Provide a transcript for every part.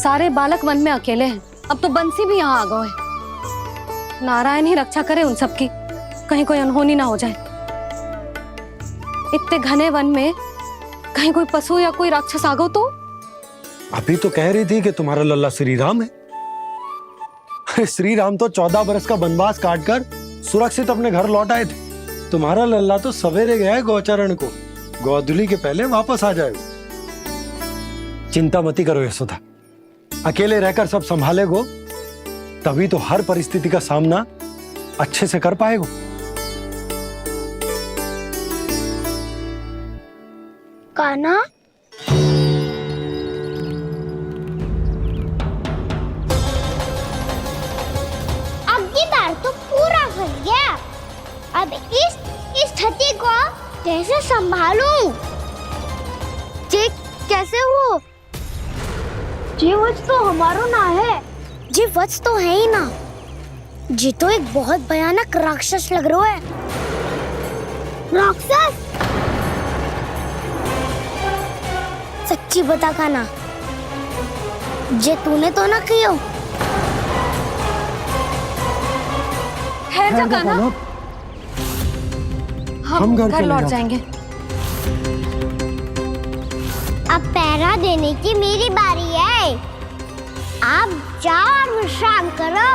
सारे बालक वन में अकेले हैं। अब तो बंसी भी यहाँ आ गए हैं। नारायण ही रक्षा करे उन सबकी, कहीं कोई अनहोनी ना हो जाए। इतने घने वन में कहीं कोई पशु या कोई राक्षस आ गो तो? अभी तो कह रही थी कि तुम्हारा लल्ला श्री राम है। श्री राम तो 14 बरस का वनवास काटकर सुरक्षित अपने घर लौट आए थे। तुम्हारा लल्ला तो सवेरे गया है गौचरण को, गोधूली के पहले वापस आ जाएगा। चिंता मती करो यशोदा, अकेले रहकर सब संभालेगो तभी तो हर परिस्थिति का सामना अच्छे से कर पाएगो। कान्हा, अब की बार तो पूरा फंस गया। अब इस स्थिति को कैसे संभालूं? जी कैसे हो? जी वत्स तो हमारो ना है। जी वत्स तो है ही ना। जी तो एक बहुत भयानक राक्षस लग रहा है। राक्षस? सच्ची बता कान्हा, जे तूने तो ना कियो? खैर जा कान्हा, हम घर लौट जाएंगे। अब पहरा देने की मेरी बारी है। आप जाओ और विश्राम करो।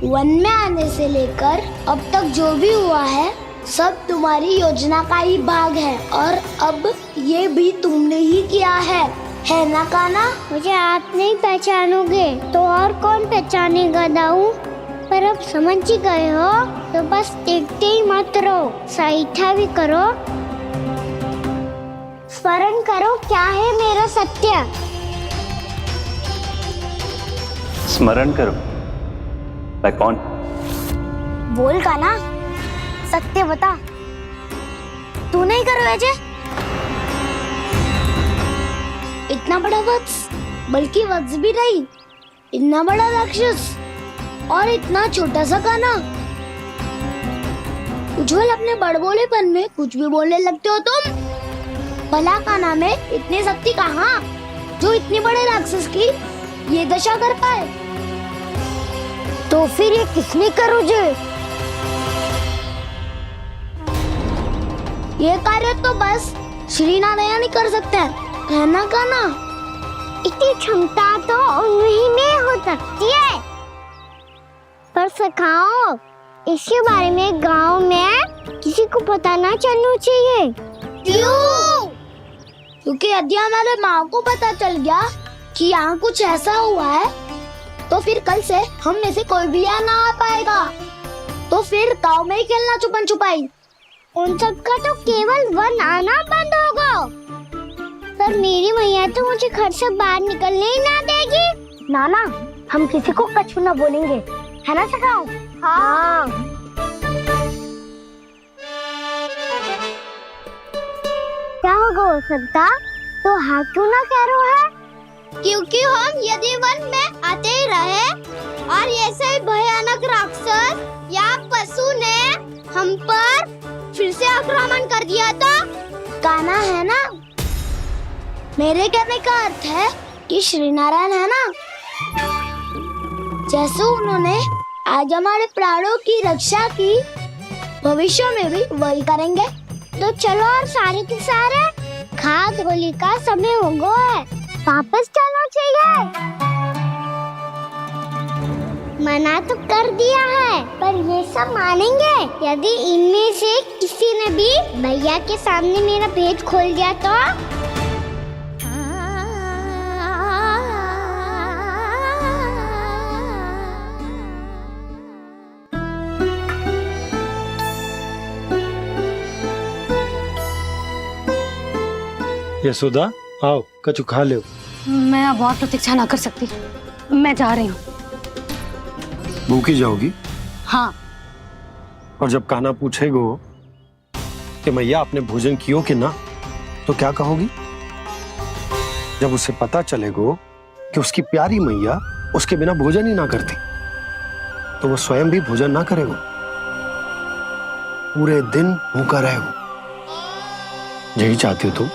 वन में आने से लेकर अब तक जो भी हुआ है सब तुम्हारी योजना का ही भाग है, और अब ये भी तुमने ही किया है ना कान्हा? मुझे आप नहीं पहचानोगे तो और कौन पहचानेगा दाऊ? पर अब समझ ही गए हो तो बस देखते ही मत रहो, सईठा भी करो। स्मरण करो क्या है मेरा सत्य। स्मरण करो? मैं कौन? बोल कान्हा, सत्य बता। तू नहीं करो अजय? इतना बड़ा वत्स, बल्कि वत्स भी नहीं, इतना बड़ा राक्षस और इतना छोटा सा कान्हा। उज्जवल अपने बड़बोलेपन में कुछ भी बोलने लगते हो तुम। भला कान्हा में इतनी शक्ति कहाँ जो इतने बड़े राक्षस की ये दशा कर पाए? तो फिर ये किसने करो जे? ये कार्य तो बस श्री नारायण ही कर सकते हैं, है ना कान्हा? इतनी क्षमता तो उन्हीं में हो सकती है, पर सखाओ इसके बारे में गांव में किसी को पता ना चलना चाहिए। क्यों? क्योंकि यदि हमारे माँ को पता चल गया कि यहाँ कुछ ऐसा हुआ है तो फिर कल से हम में से कोई भी यहाँ ना आ पाएगा। तो फिर गांव में ही खेलना छुपन छुपाई। उन सब का तो केवल वन आना बंद होगा। पर मेरी मैया तो मुझे घर से बाहर निकलने ही ना देगी। नाना, हम किसी को कछु ना बोलेंगे, है ना सखाओ? हाँ। क्या होगा हो सकता? तो हाँ क्यों ना कह रहा है? क्योंकि हम यदि वन में आते ही रहे और ऐसे भयानक राक्षस या पशु ने हम पर फिर से आक्रमण कर दिया तो? कान्हा है ना, मेरे कहने का अर्थ है कि श्री नारायण है ना, जैसे उन्होंने आज हमारे प्राणों की रक्षा की, भविष्य में भी वही करेंगे। तो चलो और सारे के सारे खाद होली का समय हो गया है, वापस चलना चाहिए। मना तो कर दिया है, पर ये सब मानेंगे यदि इनमें से किसी ने भी भैया के सामने मेरा भेद खोल दिया तो? यशोदा आओ, कछु खा लो। मैं अब और प्रतीक्षा ना कर सकती, मैं जा रही हूँ। भूखी जाओगी? हाँ। और जब कान्हा पूछेगो कि मैया आपने भोजन कियो कि ना, तो क्या कहोगी? जब उसे पता चलेगो कि उसकी प्यारी मैया उसके बिना भोजन ही ना करती, तो वो स्वयं भी भोजन ना करेगो, पूरे दिन भूखा रहेगो। यही चाहती हो तुम?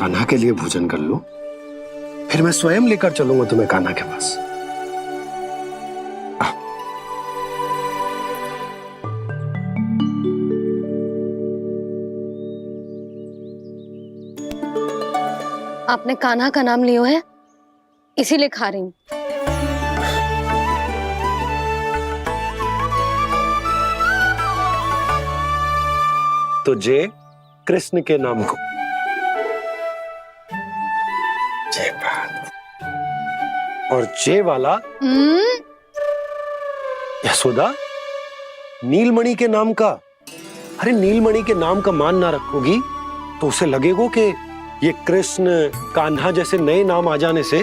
कान्हा के लिए भोजन कर लो, फिर मैं स्वयं लेकर चलूंगा तुम्हें कान्हा के पास। आपने कान्हा का नाम लियो है, इसीलिए खा रही हूँ। तो जय कृष्ण के नाम को। जय बात। और जय वाला यशोदा, नीलमणि के नाम का। अरे नीलमणि के नाम का मान ना रखोगी तो उसे लगेगा कि ये कृष्ण कान्हा जैसे नए नाम आ जाने से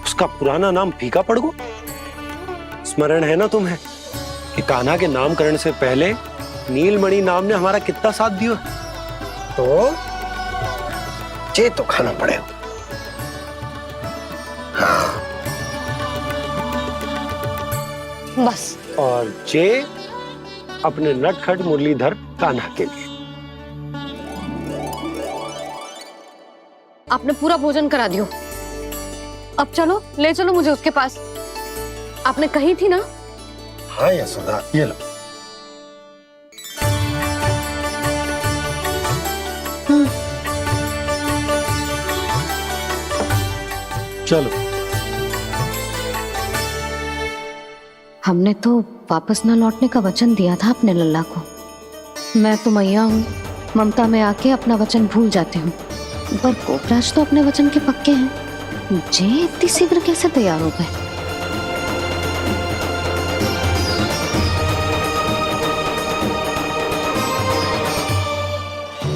उसका पुराना नाम फीका पड़ गो। स्मरण है ना तुम्हें कि कान्हा के नामकरण से पहले नीलमणि नाम ने हमारा कितना साथ दिया। तो जे तो खाना पड़ेगा। हाँ। बस। और जे अपने नटखट मुरलीधर कान्हा के लिए। आपने पूरा भोजन करा दियो, अब चलो, ले चलो मुझे उसके पास। आपने कही थी ना। हाँ यशोदा, ये लो। चलो। हमने तो वापस न लौटने का वचन दिया था अपने लल्ला को। मैं तो मैया हूँ, ममता में आके अपना वचन भूल जाती हूँ, पर गोपराज तो अपने वचन के पक्के हैं। जे इतनी शीघ्र कैसे तैयार हो गए?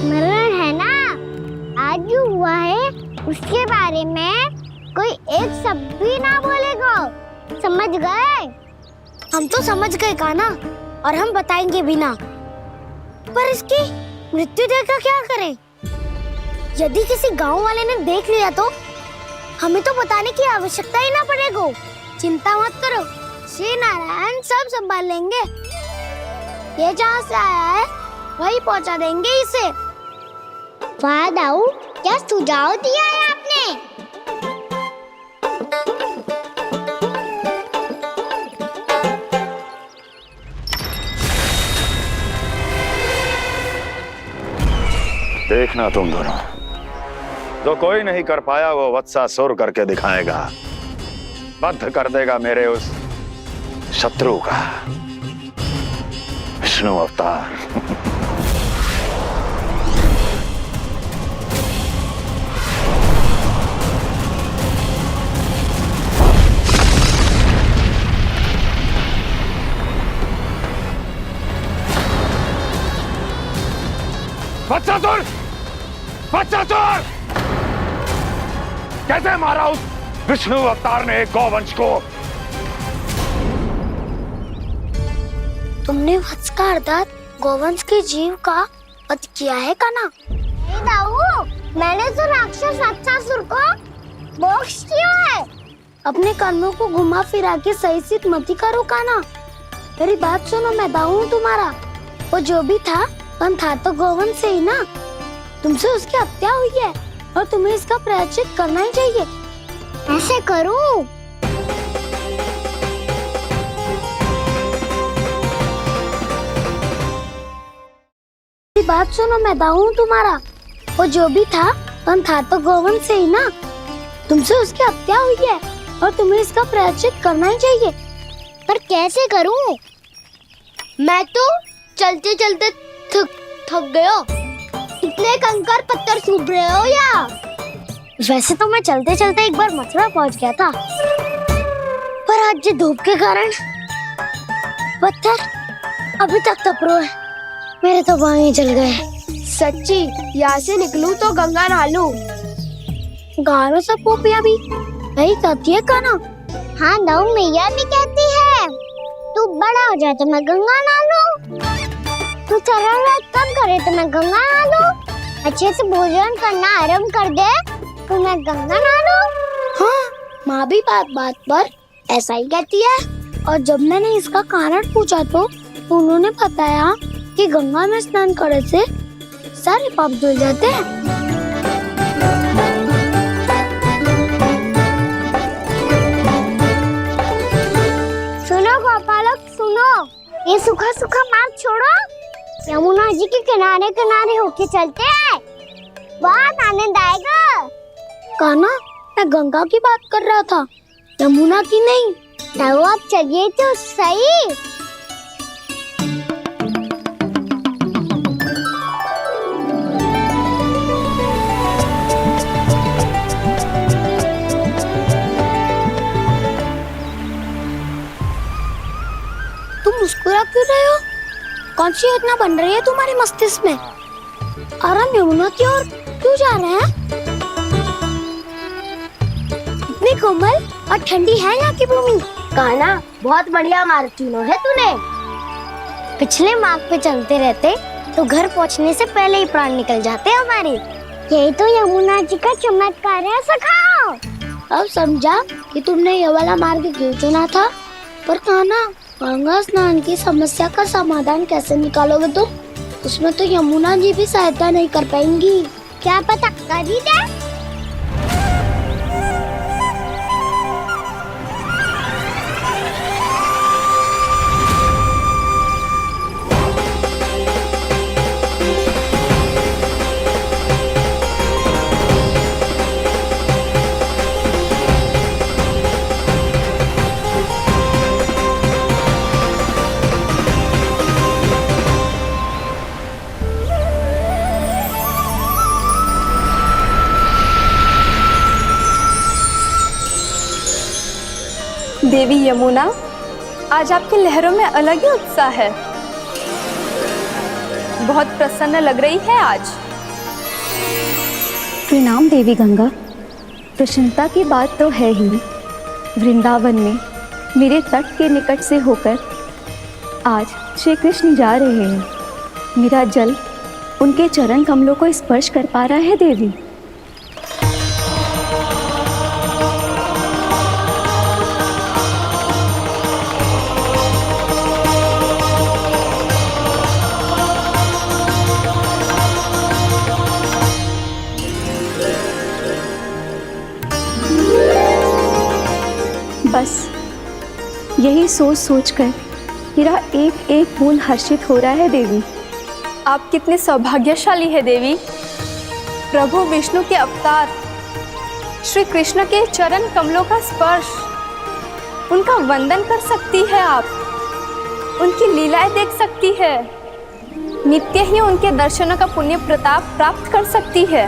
मरण है ना, आज जो हुआ है उसके बारे में कोई एक शब्द भी ना बोलेगा, समझ गए? हम तो समझ गए कान्हा, और हम बताएंगे भी ना। पर इसकी मृत्यु देखकर क्या करें? यदि किसी गांव वाले ने देख लिया तो हमें तो बताने की आवश्यकता ही ना पड़ेगा। चिंता मत करो, श्री नारायण सब संभाल लेंगे। ये जहाँ से आया है वही पहुँचा देंगे इसे। वाह दाऊ, क्या सुझाव दिया है आपने। देखना तुम दोनों, जो कोई नहीं कर पाया वो वत्सासुर करके दिखाएगा, बद्ध कर देगा मेरे उस शत्रु का विष्णु अवतार। वत्सासुर! वत्सासुर! कैसे मारा उस विष्णु अवतार ने गौवंश को? तुमने वत्स का अर्थात गौवंश के जीव का वध किया है कान्हा? नहीं दाऊ, मैंने तो राक्षस वत्सासुर को मोक्ष दिया है। अपने कर्मों को घुमा फिरा के सही सिद्ध मत करो कान्हा। मेरी बात सुनो, मैं दाऊ हूँ तुम्हारा। वो जो भी था तो गौवंश से ही ना। तुमसे उसकी हत्या हुई है और तुम्हें इसका प्रायश्चित करना ही चाहिए। ऐसे करूं? बात सुनो, मैं दाऊ हूँ तुम्हारा। वो जो भी था तो गौवंश से ही ना। तुमसे उसकी हत्या हुई है और तुम्हें इसका प्रायश्चित करना ही चाहिए। पर कैसे करूं? मैं तो चलते चलते थक गया। इतने कंकर पत्थर सूख रहे हो या? वैसे तो मैं चलते चलते एक बार मथुरा पहुंच गया था, पर आज धूप के कारण पत्थर अभी तक तप रहे हैं। मेरे तो पाँव ही जल गए। सच्ची, यहाँ से निकलूं तो गंगा नहा लूं। गारो सब पोपिया भी यही कहती है कान्हा। हाँ दाऊ, मैया भी कहती है तू बड़ा हो जाए तो मैं गंगा नहा लूं, तू चरण व्रत कब करे तो मैं गंगा नहा लूं, अच्छे से भोजन करना आरंभ कर दे तो मैं गंगा नहा लूं। हाँ, माँ भी बात बात पर ऐसा ही कहती है। और जब मैंने इसका कारण पूछा तो उन्होंने बताया कि गंगा में स्नान करने से सारे पाप धुल जाते हैं। ये सूखा सूखा मार्ग छोड़ो, यमुना जी के किनारे किनारे होके चलते हैं, बहुत आनंद आएगा। कान्हा, मैं गंगा की बात कर रहा था, यमुना की नहीं। तो आप चलिए तो सही। तुम मुस्कुरा क्यों रहे हो? कौन सी योजना बन रही है तुम्हारे मस्तिष्क में? और हम यमुना की ओर क्यों जा रहे हैं? इतनी कोमल और ठंडी है यहाँ की भूमि। कान्हा, बहुत बढ़िया मार्ग चुना है तूने। पिछले मार्ग पे चलते रहते तो घर पहुँचने से पहले ही प्राण निकल जाते हमारे। यही तो यमुना जी का चमत्कार है सखाओ। अब समझा कि तुमने ये वाला मार्ग क्यों चुना था। पर कान्हा, गंगा स्नान की समस्या का समाधान कैसे निकालोगे तुम? उसमें तो यमुना जी भी सहायता नहीं कर पाएंगी। क्या पता कर ही दे। देवी यमुना, आज आपकी लहरों में अलग ही उत्साह है। बहुत प्रसन्न लग रही है आज। प्रणाम देवी गंगा। प्रसन्नता की बात तो है ही। वृंदावन में मेरे तट के निकट से होकर आज श्री कृष्ण जा रहे हैं। मेरा जल उनके चरण कमलों को स्पर्श कर पा रहा है देवी। बस यही सोच सोचकर मेरा एक एक मूल हर्षित हो रहा है देवी। आप कितने सौभाग्यशाली है देवी। प्रभु विष्णु के अवतार श्री कृष्ण के चरण कमलों का स्पर्श, उनका वंदन कर सकती है आप, उनकी लीलाएं देख सकती है, नित्य ही उनके दर्शनों का पुण्य प्रताप प्राप्त कर सकती है।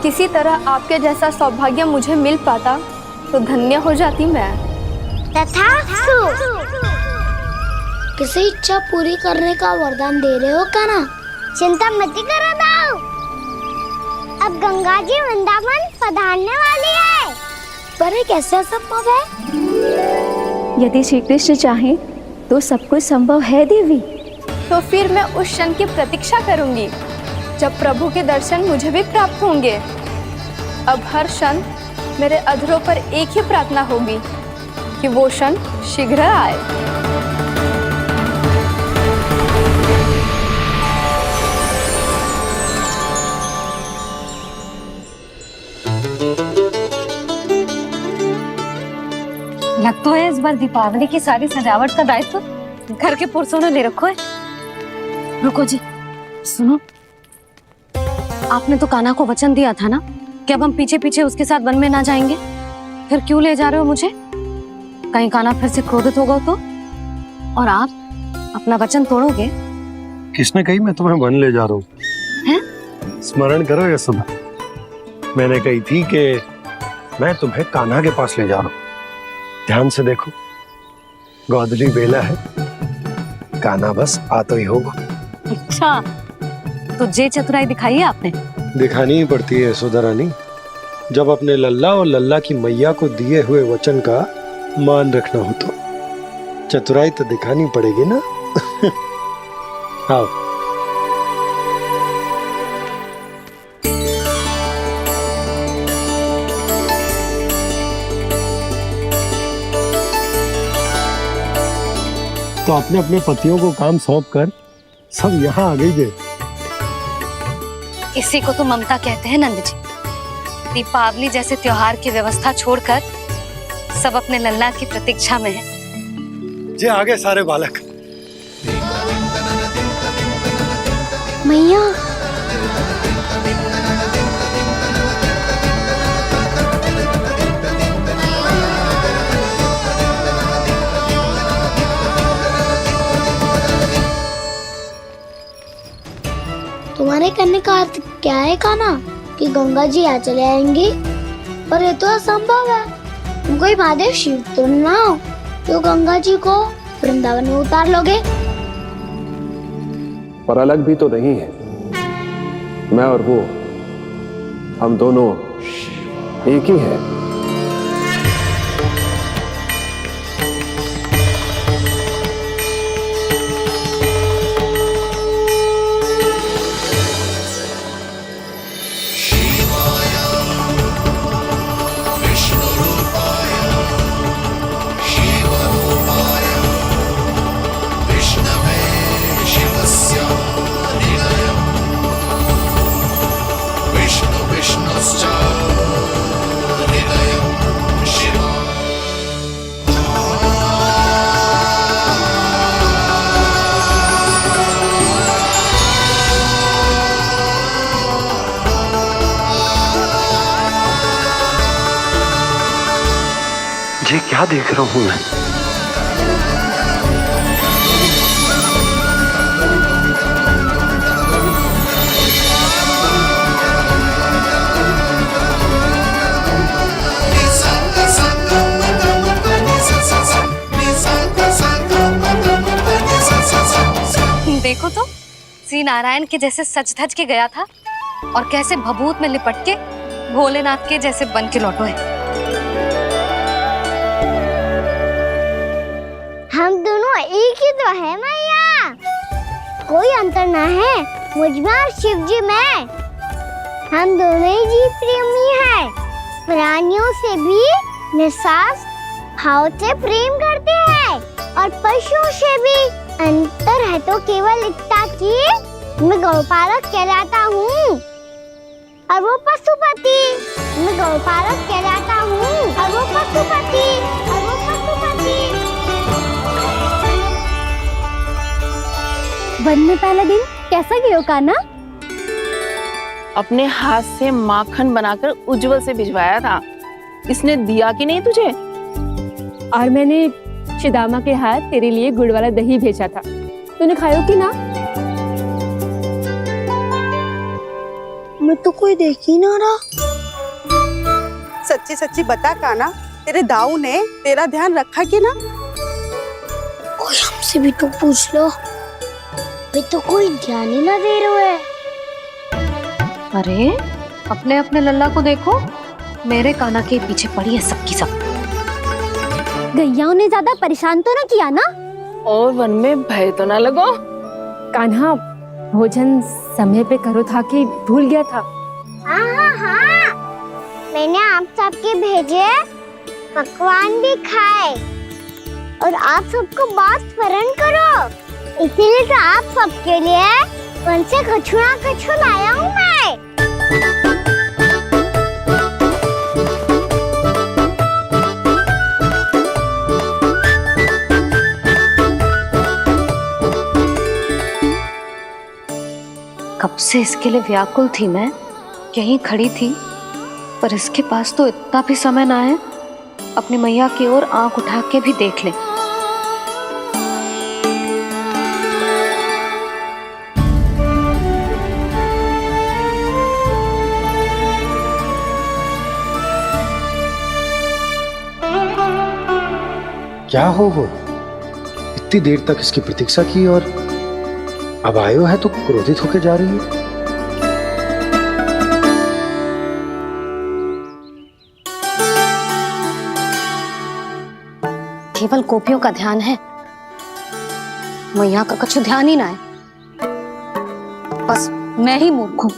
किसी तरह आपके जैसा सौभाग्य मुझे मिल पाता तो धन्य हो जाती मैं। तथास्तु। किसी इच्छा पूरी करने का वरदान दे रहे हो कान्हा? चिंता मत करो दाऊ। अब गंगा जी वृंदावन पधारने वाली है। पर ये कैसे संभव है? यदि श्री कृष्ण चाहे तो सब कुछ संभव है देवी। तो फिर मैं उस क्षण की प्रतीक्षा करूंगी जब प्रभु के दर्शन मुझे भी प्राप्त होंगे। अब हर क्षण मेरे अधरों पर एक ही प्रार्थना होगी कि वो क्षण शीघ्र आए। लग तो है इस बार दीपावली की सारी सजावट का दायित्व घर के पुरुषों ने ले रखो है। रुको जी, सुनो, आपने तो कान्हा को वचन दिया था ना कि अब हम पीछे पीछे उसके साथ वन में ना जाएंगे। फिर क्यों ले जा रहे हो मुझे? कहीं कान्हा फिर से क्रोधित होगा तो? और आप अपना वचन तोड़ोगे? किसने कही मैं तुम्हें वन ले जा रहा हूँ? स्मरण करो ये सुबह, मैंने कही थी कि मैं तुम्हें कान्हा के पास ले जा रहा हूँ। ध्यान से देखो, गोदली बेला है, कान्हा बस आ तो ही होगा। अच्छा, तो जे चतुराई दिखाई है आपने? दिखानी ही पड़ती है यशोदा रानी, जब अपने लल्ला और लल्ला की मैया को दिए हुए वचन का मान रखना हो तो चतुराई तो दिखानी पड़ेगी ना। आओ। तो अपने अपने पतियों को काम सौंप कर सब यहाँ आ गई है। इसी को तो ममता कहते हैं नंद जी। दीपावली जैसे त्योहार की व्यवस्था छोड़कर सब अपने लल्ला की प्रतीक्षा में हैं। जे आगे सारे बालक। मैया तुम्हारे कहने का अर्थ क्या है कान्हा कि गंगा जी यहाँ चले आएंगे? पर ये तो असंभव है। तुम कोई महादेव शिव तो ना हो जो गंगा जी को वृंदावन में उतार लोगे। पर अलग भी तो नहीं है। मैं और वो, हम दोनों एक ही हैं। ये क्या देख रहा हूं मैं? देखो तो श्री नारायण के जैसे सज धज के गया था और कैसे भभूत में लिपट के भोलेनाथ के जैसे बन के लौटो है। हम दोनों एक ही तो है मैया, कोई अंतर ना है मुझ में और शिव जी में। हम दोनों ही जीव प्रेमी हैं, प्राणियों से भी निस्वार्थ भाव से प्रेम करते हैं और पशुओं से भी। अंतर है तो केवल इतना कि मैं गौपालक कहलाता हूँ और वो पशुपति। मैं गौपालक कहलाता हूँ और वो पशुपति। वन में पहला दिन कैसा गया कान्हा? अपने हाथ से माखन बनाकर उज्जवल से भिजवाया था। इसने दिया कि नहीं तुझे? और मैंने शिदामा के हाथ तेरे लिए गुड़ वाला दही भेजा था, तूने खाया कि ना? मैं तो कोई देख ही ना रहा। सच्ची सच्ची बता कान्हा, तेरे दाऊ ने तेरा ध्यान रखा कि ना? कोई हमसे भी तो पूछ लो, मैं तो कोई ध्यान ही ना दे रहे है। अरे अपने अपने लल्ला को देखो, मेरे कान्हा के पीछे पड़ी है सबकी सब। गैयाओं ने ज्यादा परेशान तो ना किया ना? और वन में भय तो ना लगो? कान्हा भोजन समय पे करो था कि भूल गया था? हाँ, मैंने आप सबके भेजे पकवान भी खाए और आप सबको बात स्मरण करो, इसीलिए तो आप सबके लिए वन से कछु ना कछु लाया हूँ मैं। कब से इसके लिए व्याकुल थी मैं, यहीं खड़ी थी, पर इसके पास तो इतना भी समय ना है अपनी मैया की ओर आंख उठा के भी देख ले। क्या हो इतनी देर तक इसकी प्रतीक्षा की और अब आयो है तो क्रोधित होकर जा रही है। केवल गोपियों का ध्यान है, मैया का कुछ ध्यान ही ना है। बस मैं ही मूर्ख हूं,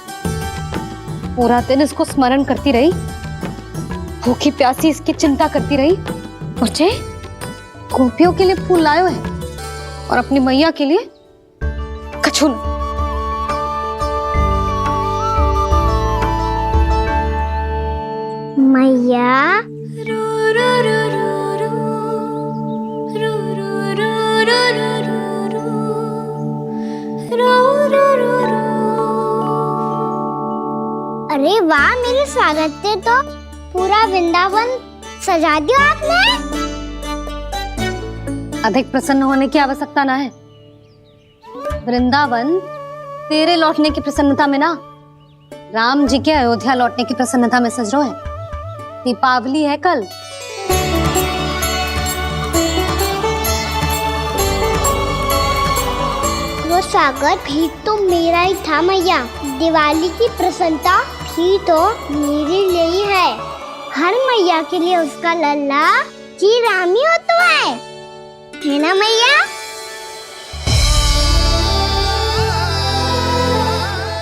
पूरा दिन इसको स्मरण करती रही, भूखी प्यासी इसकी चिंता करती रही, और जे गोपियों के लिए फूल लायो है और अपनी मैया के लिए कछु न। मैया अरे वाह, मेरे स्वागत पे तो पूरा वृंदावन सजा दिया आपने। अधिक प्रसन्न होने की आवश्यकता ना है। वृंदावन तेरे लौटने की प्रसन्नता में ना, राम जी के अयोध्या लौटने की प्रसन्नता में सज रहा है। दीपावली है कल। वो स्वागत भी तो मेरा ही था मैया। दिवाली की प्रसन्नता भी तो मेरे लिए ही है। हर मैया के लिए उसका लल्ला श्री राम ही होता है ना मैया?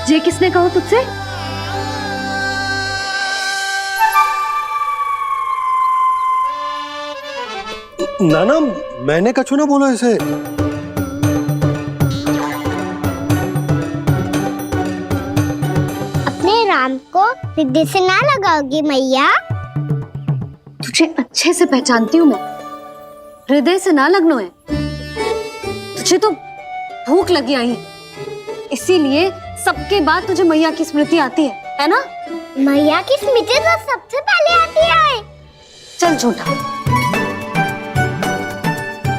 ये किसने कहा तुझसे? नाना, मैंने कछु ना बोला इसे। अपने राम को हृदय से ना लगाओगी मैया? तुझे अच्छे से पहचानती हूँ मैं, हृदय से ना लगनो है। तुझे तो भूख लगी आई है, इसीलिए सबके बाद तुझे मैया की स्मृति आती है ना? मैया की स्मृति तो सबसे पहले आती है। चल झूठा।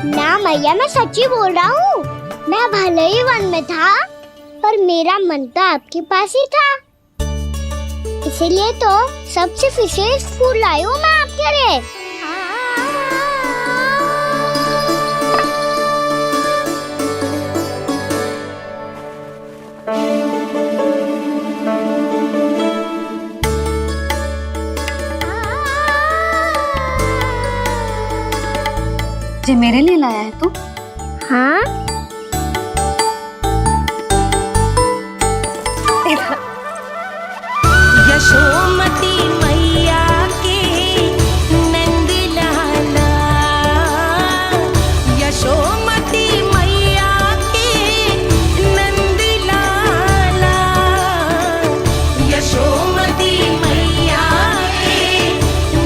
ना मैया, मैं सच्ची बोल रहा हूँ। मैं भले ही वन में था, पर मेरा मन तो आपके पास ही था। इसीलिए तो सबसे विशेष फूल लाई हूँ मैं आपके लिए। ये मेरे लिए लाया है तू? हाँ। यशोमती मैया के नंद लाला, यशोमती मैया के नंद लाला, यशोमती मैया के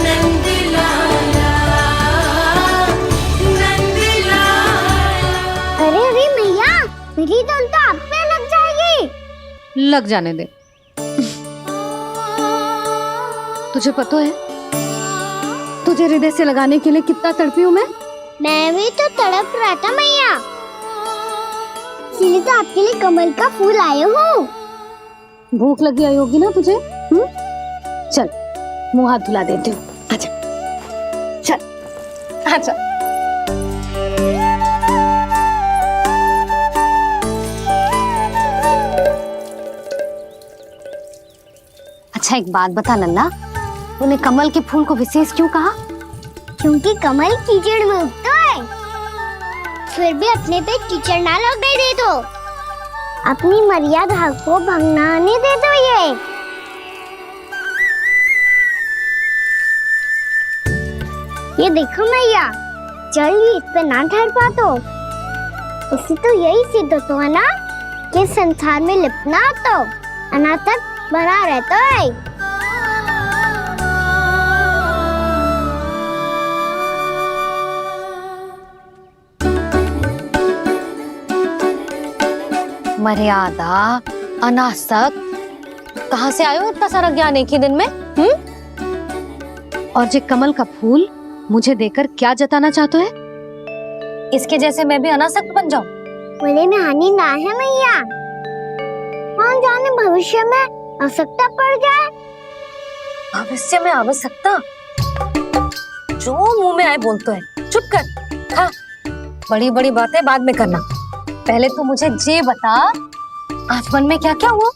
नंद लाला, नंद लाला। अरे मैया, मेरी धुन तो आप पे लग जाएगी। लग जाने दे। तुझे पता है तुझे हृदय से लगाने के लिए कितना तड़पी हूँ मैं? मैं भी तो तड़प रहा था मैया, इसीलिए तो आपके लिए कमल का फूल आए हूँ। भूख लगी आई होगी ना तुझे? चल मुंह हाथ धुला देती हूँ। आजा, चल आजा। अच्छा एक बात बता लल्ला, तूने कमल के फूल को विशेष क्यों कहा? क्योंकि कमल कीचड़ में उगता है, फिर भी अपने पे कीचड़ ना लगने दे दो। अपनी मर्यादा को भंगना नहीं दे दो। ये देखो मैया, जल भी इस पे ना ठहर पा तो उससे तो यही सिद्ध होता है ना कि संसार में लिपना तो अनाथ तक बना रहता है। मर्यादा, अनासक, कहाँ से आयो इतना सारा ज्ञान एक ही दिन में? और ये कमल का फूल मुझे देकर क्या जताना चाहते है? इसके जैसे मैं भी अनासक्त बन जाऊं? बोले में हानि ना है मैया, कौन जाने भविष्य में आवश्यकता पड़ जाए। भविष्य में आवश्यकता? जो मुंह में आए बोलते हैं। चुप कर। हाँ, बड़ी बड़ी बातें बाद में करना, पहले तो मुझे ये बता आज मन में क्या क्या हुआ?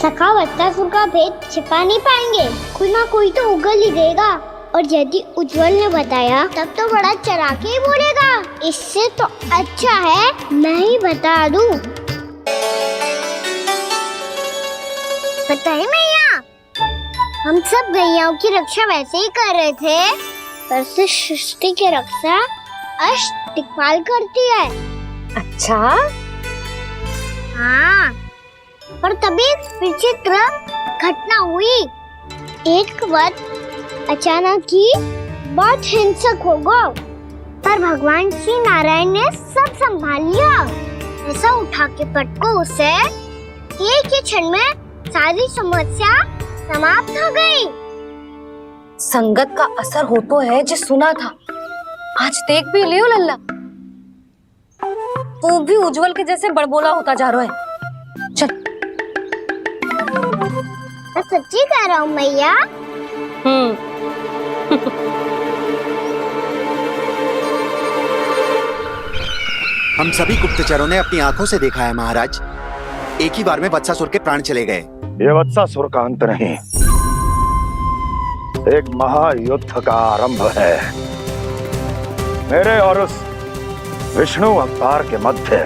सखावत्तासुर का भेद छिपा नहीं पाएंगे, कोई ना कोई तो उगल ही देगा। और यदि उज्जवल ने बताया तब तो बड़ा चढ़ा के ही बोलेगा। इससे तो अच्छा है मैं ही बता दूं। पता है मैया, हम सब गैयाओं की रक्षा वैसे ही कर रहे थे, पर से सृष्टि की रक्षा अष्ट दिक्पाल करती है। अच्छा? हाँ, पर तभी विचित्र घटना हुई। एक वक्त अचानक ही बहुत हिंसक हो गया, पर भगवान श्री नारायण ने सब संभाल लिया। ऐसा उठा के पटको उसे एक ही क्षण में सारी समस्या समाप्त हो गई। संगत का असर हो तो है जो सुना था, आज देख भी लियो लल्ला। तू भी उज्जवल के जैसे बड़बोला होता जा रहा है। चल। मैं सच्ची कह रहा हूँ मैया। हम सभी गुप्तचरों ने अपनी आंखों से देखा है महाराज, एक ही बार में वत्सासुर के प्राण चले गए। ये वत्सासुर का अंत नहीं, एक महायुद्ध का आरंभ है। मेरे और उस विष्णु अवतार के मध्य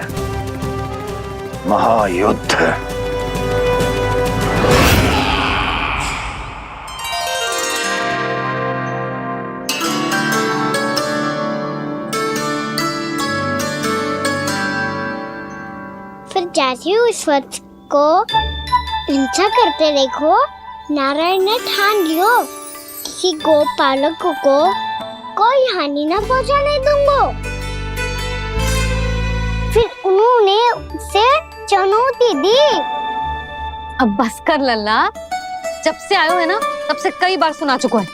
महायुद्ध। फिर जैसे ही उस वक्त को हिंसा करते देखो, नारायण ने ठान लियो किसी गोपालक को कोई हानि न पहुंचाने दूंगा। फिर उन्होंने उसे चुनौती दी। अब बस कर लल्ला, जब से आयो है ना तब से कई बार सुना चुका है।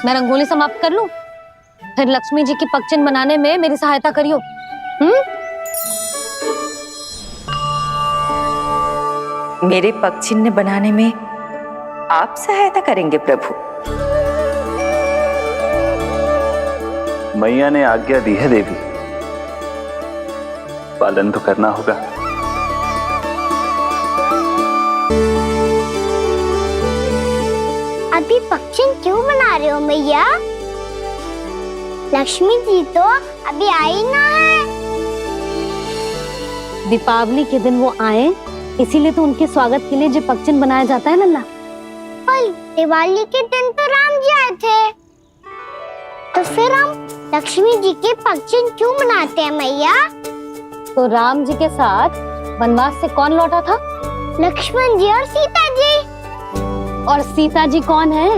मैं रंगोली समाप्त कर लूं, फिर लक्ष्मी जी की पगचिन बनाने में मेरी सहायता करियो। मेरे पग चिन्ह बनाने में आप सहायता करेंगे प्रभु? मैया ने आज्ञा दी है देवी, पालन तो करना होगा। अभी पगचिन क्यों बना रहे हो मैया? लक्ष्मी जी तो अभी आई ना है। दीपावली के दिन वो आए, इसीलिए तो उनके स्वागत के लिए जो पगचिन बनाया जाता है लल्ला। पर दिवाली के दिन तो राम जी आए थे, तो फिर हम लक्ष्मी जी के पगचिन क्यों बनाते हैं मैया? तो राम जी के साथ वनवास से कौन लौटा था? लक्ष्मण जी और सीता जी। और सीता जी कौन है?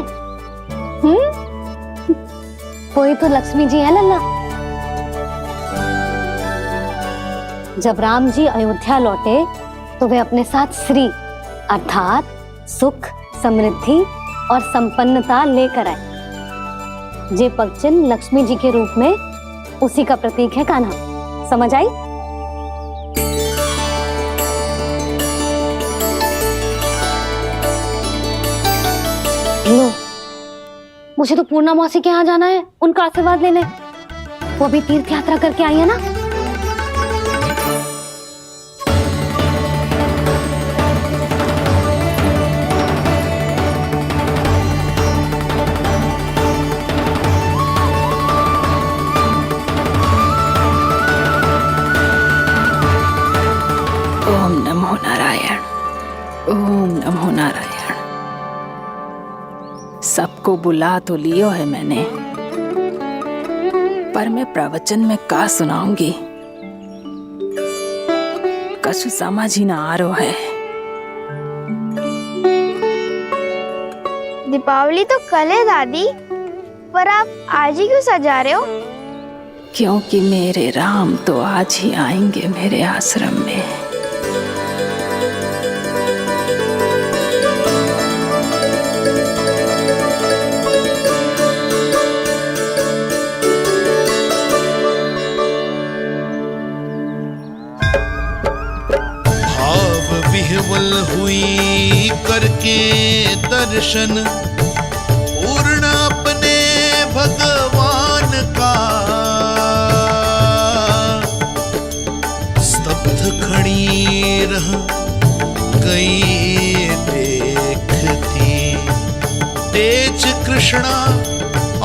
वही तो लक्ष्मी जी है लल्ला। जब राम जी अयोध्या लौटे तो वे अपने साथ श्री अर्थात सुख, समृद्धि और संपन्नता लेकर आए। जे पगचिन लक्ष्मी जी के रूप में उसी का प्रतीक है कान्हा। समझ आई? लो, मुझे तो पूर्णा मौसी के यहाँ जाना है, उनका आशीर्वाद लेने। वो अभी तीर्थ यात्रा करके आई है ना। ओम नमो नारायण, ओम नमो नारायण। सबको बुला तो लियो है मैंने, पर मैं प्रवचन में का सुनाऊंगी, कछु समझ ही ना आ रहा है। दीपावली तो कल है दादी, पर आप आज ही क्यों सजा रहे हो? क्योंकि मेरे राम तो आज ही आएंगे मेरे आश्रम में। विह्वल हुई करके दर्शन, पूर्ण अपने भगवान का, स्तब्ध खड़ी रह गई देखती तेज कृष्णा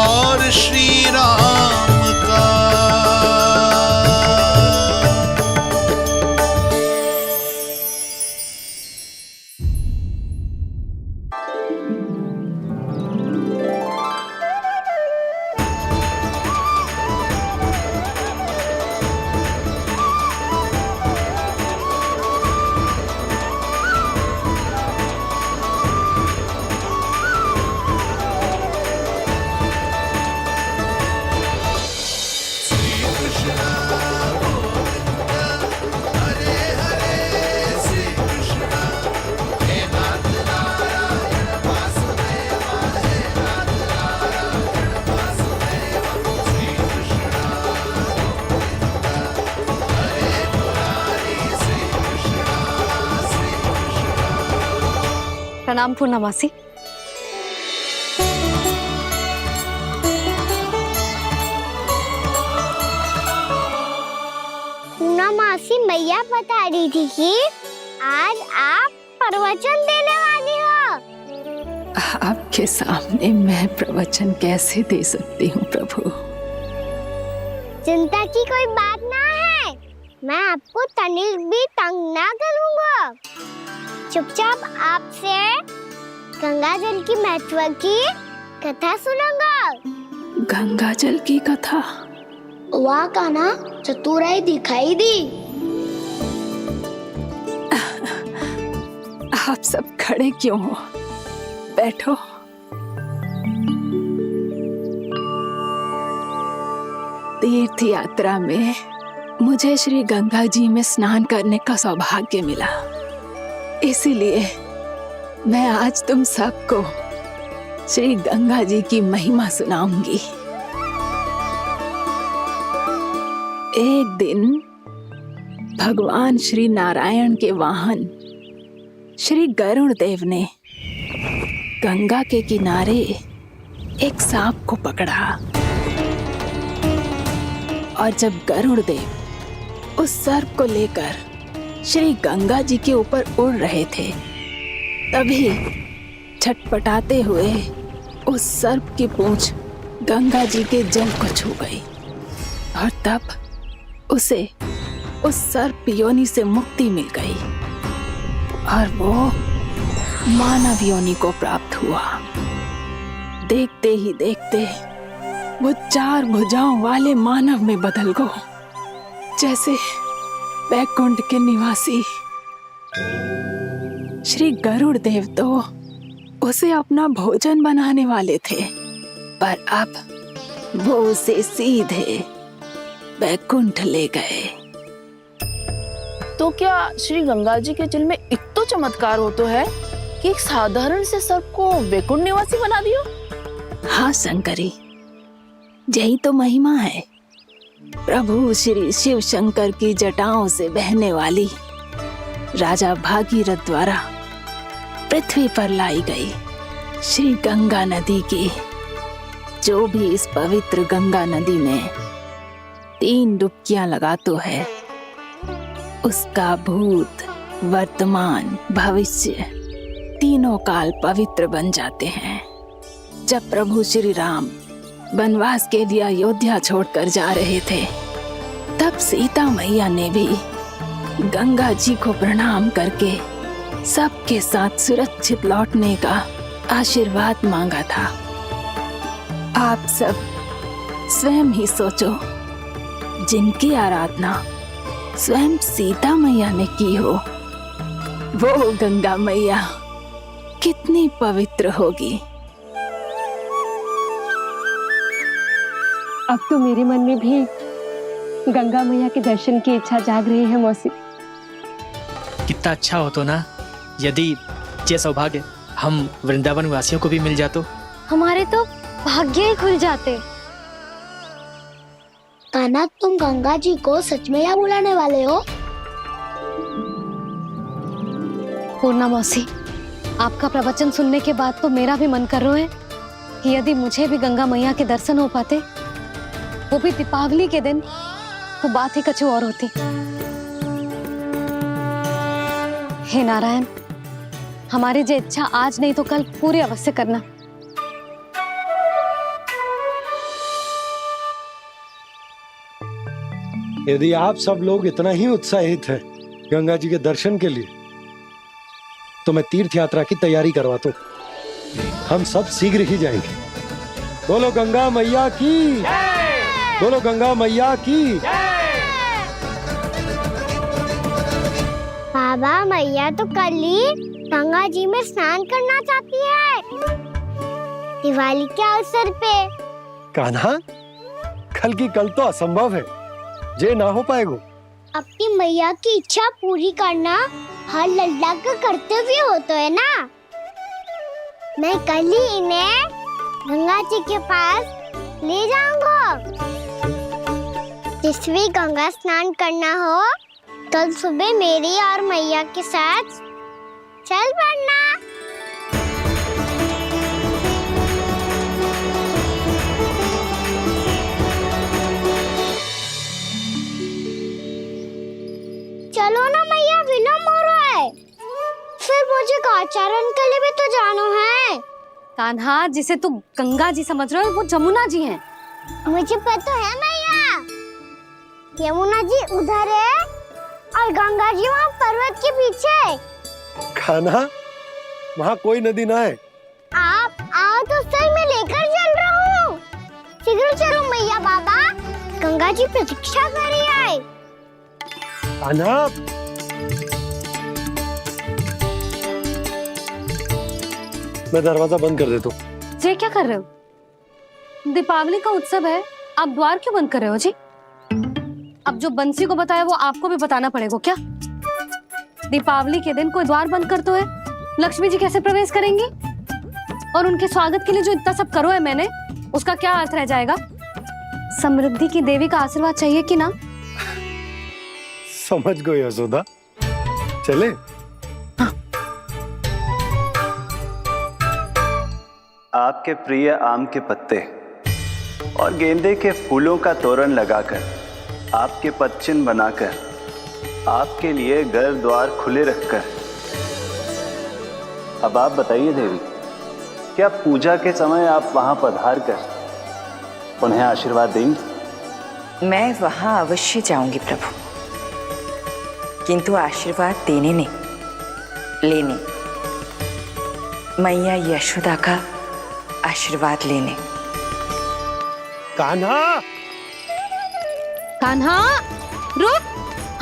और श्री राम का। प्रणाम पूर्णमासी। पूर्णमासी मैया बता रही थी कि आज आप प्रवचन देने वाली हो। आपके सामने मैं प्रवचन कैसे दे सकती हूँ प्रभु? चिंता की कोई बात ना है, मैं आपको तनिक भी तंग ना करूँगा। चुपचाप आपसे गंगा जल की महत्व की कथा सुनूंगा। गंगा जल की कथा? वहाँ का ना चतुराई दिखाई दी। आप सब खड़े क्यों हो? बैठो। तीर्थ यात्रा में मुझे श्री गंगा जी में स्नान करने का सौभाग्य मिला, इसीलिए मैं आज तुम सबको श्री गंगा जी की महिमा सुनाऊंगी। एक दिन भगवान श्री नारायण के वाहन श्री गरुड़ देव ने गंगा के किनारे एक सांप को पकड़ा, और जब गरुड़ देव उस सर्प को लेकर श्री गंगा जी के ऊपर उड़ रहे थे, तभी छटपटाते हुए उस सर्प की पूंछ गंगा जी के जल को छू गई, और तब उसे उस सर्प योनि से मुक्ति मिल गई और वो मानव योनि को प्राप्त हुआ। देखते ही देखते वो 4 भुजाओं वाले मानव में बदल गया, जैसे वैकुंठ के निवासी। श्री गरुड़ देव तो उसे अपना भोजन बनाने वाले थे, पर अब वो उसे सीधे वैकुंठ ले गए। तो क्या श्री गंगा जी के जल में इतना चमत्कार हो तो है कि एक साधारण से सर्प को वैकुंठ निवासी बना दियो? हाँ शंकरी, यही तो महिमा है। प्रभु श्री शिव शंकर की जटाओं से बहने वाली राजा भागीरथ द्वारा पृथ्वी पर लाई गई श्री गंगा नदी की। जो भी इस पवित्र गंगा नदी में 3 डुबकियां लगाता है, उसका भूत, वर्तमान, भविष्य तीनों काल पवित्र बन जाते हैं। जब प्रभु श्री राम वनवास के लिए अयोध्या छोड़कर जा रहे थे, तब सीता मैया ने भी गंगा जी को प्रणाम करके सबके साथ सुरक्षित लौटने का आशीर्वाद मांगा था। आप सब स्वयं ही सोचो, जिनकी आराधना स्वयं सीता मैया ने की हो, वो गंगा मैया कितनी पवित्र होगी। अब तो मेरे मन में भी गंगा मैया के दर्शन की इच्छा जाग रही है मौसी। कितना अच्छा हो तो ना यदि ये सौभाग्य हम वृंदावन वासियों को भी मिल जातो। हमारे तो भाग्य ही खुल जाते। कान्हा, तुम गंगा जी को सच में यहाँ बुलाने वाले हो? पूर्णा मौसी, आपका प्रवचन सुनने के बाद तो मेरा भी मन कर रहा है कि यदि मुझे भी गंगा मैया के दर्शन हो पाते, वो भी दीपावली के दिन, तो बात ही कुछ और होती। हे नारायण, हमारी जो इच्छा आज नहीं तो कल पूरी अवश्य करना। यदि आप सब लोग इतना ही उत्साहित हैं गंगा जी के दर्शन के लिए, तो मैं तीर्थ यात्रा की तैयारी करवाता हूँ। हम सब शीघ्र ही जाएंगे। बोलो गंगा मैया की, बोलो गंगा मैया की। बाबा, मैया तो कल ही गंगा जी में स्नान करना चाहती है, दिवाली के अवसर पे। कान्हा, कल की कल तो असंभव है, जे ना हो पाएगा। अपनी मैया की इच्छा पूरी करना हर लल्ला का कर्तव्य होता है ना। मैं कल ही इन्हें गंगा जी के पास ले जाऊंगा। जिस भी गंगा स्नान करना हो, कल सुबह मेरी और मैया के साथ चल पड़ना। चलो ना मैया, विलम्ब हो रहा है। फिर मुझे काचारण के लिए भी तो जाना है। कान्हा, जिसे तू गंगा जी समझ रहे हो वो जमुना जी हैं। मुझे पता है मैया, यमुना जी उधर है और गंगा जी वहाँ पर्वत के पीछे। कान्हा, वहाँ कोई नदी ना है। आप आओ तो सही, मैं लेकर चल रहा हूँ। शीघ्र चलो मैया बाबा, गंगा जी प्रतीक्षा कर रही है। कान्हा, मैं दरवाजा बंद कर देता हूँ। ये क्या कर रहे हो? दीपावली का उत्सव है, आप द्वार क्यों बंद कर रहे हो जी? अब जो बंसी को बताया वो आपको भी बताना पड़ेगा क्या? दीपावली के दिन कोई द्वार बंद कर तो है, लक्ष्मी जी कैसे प्रवेश करेंगी? और उनके स्वागत के लिए जो इतना सब करो है मैंने, उसका क्या अर्थ रह जाएगा? समृद्धि की देवी का आशीर्वाद चाहिए कि ना? समझ गई यशोदा, चले। आपके प्रिय आम के पत्ते और गेंदे के फूलों का तोरण लगाकर, आपके पदचिन्ह बनाकर, आपके लिए घर द्वार खुले रखकर, अब आप बताइए देवी, क्या पूजा के समय आप वहां पधार कर उन्हें आशीर्वाद देंगी? मैं वहां अवश्य जाऊंगी प्रभु, किंतु आशीर्वाद देने नहीं, लेने, मैया यशोदा का आशीर्वाद लेने। कान्हा, कान्हा, रुक,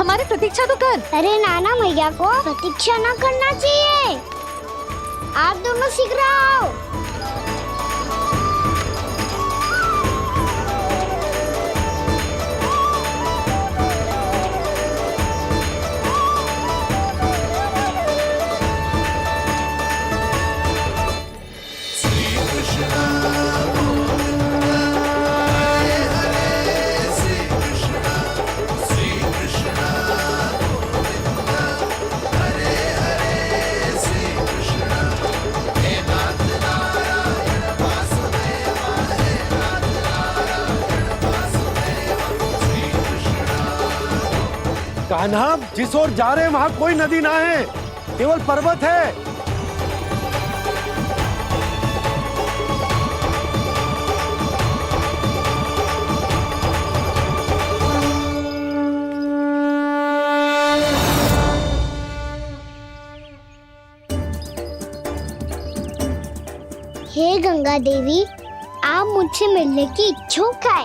हमारी प्रतीक्षा तो कर। अरे नाना, मैया को प्रतीक्षा ना करना चाहिए। आप दोनों शीघ्र आओ। कान्हा, जिस ओर जा रहे हैं वहां कोई नदी ना है, केवल पर्वत है। हे गंगा देवी, आप मुझसे मिलने की इच्छुक है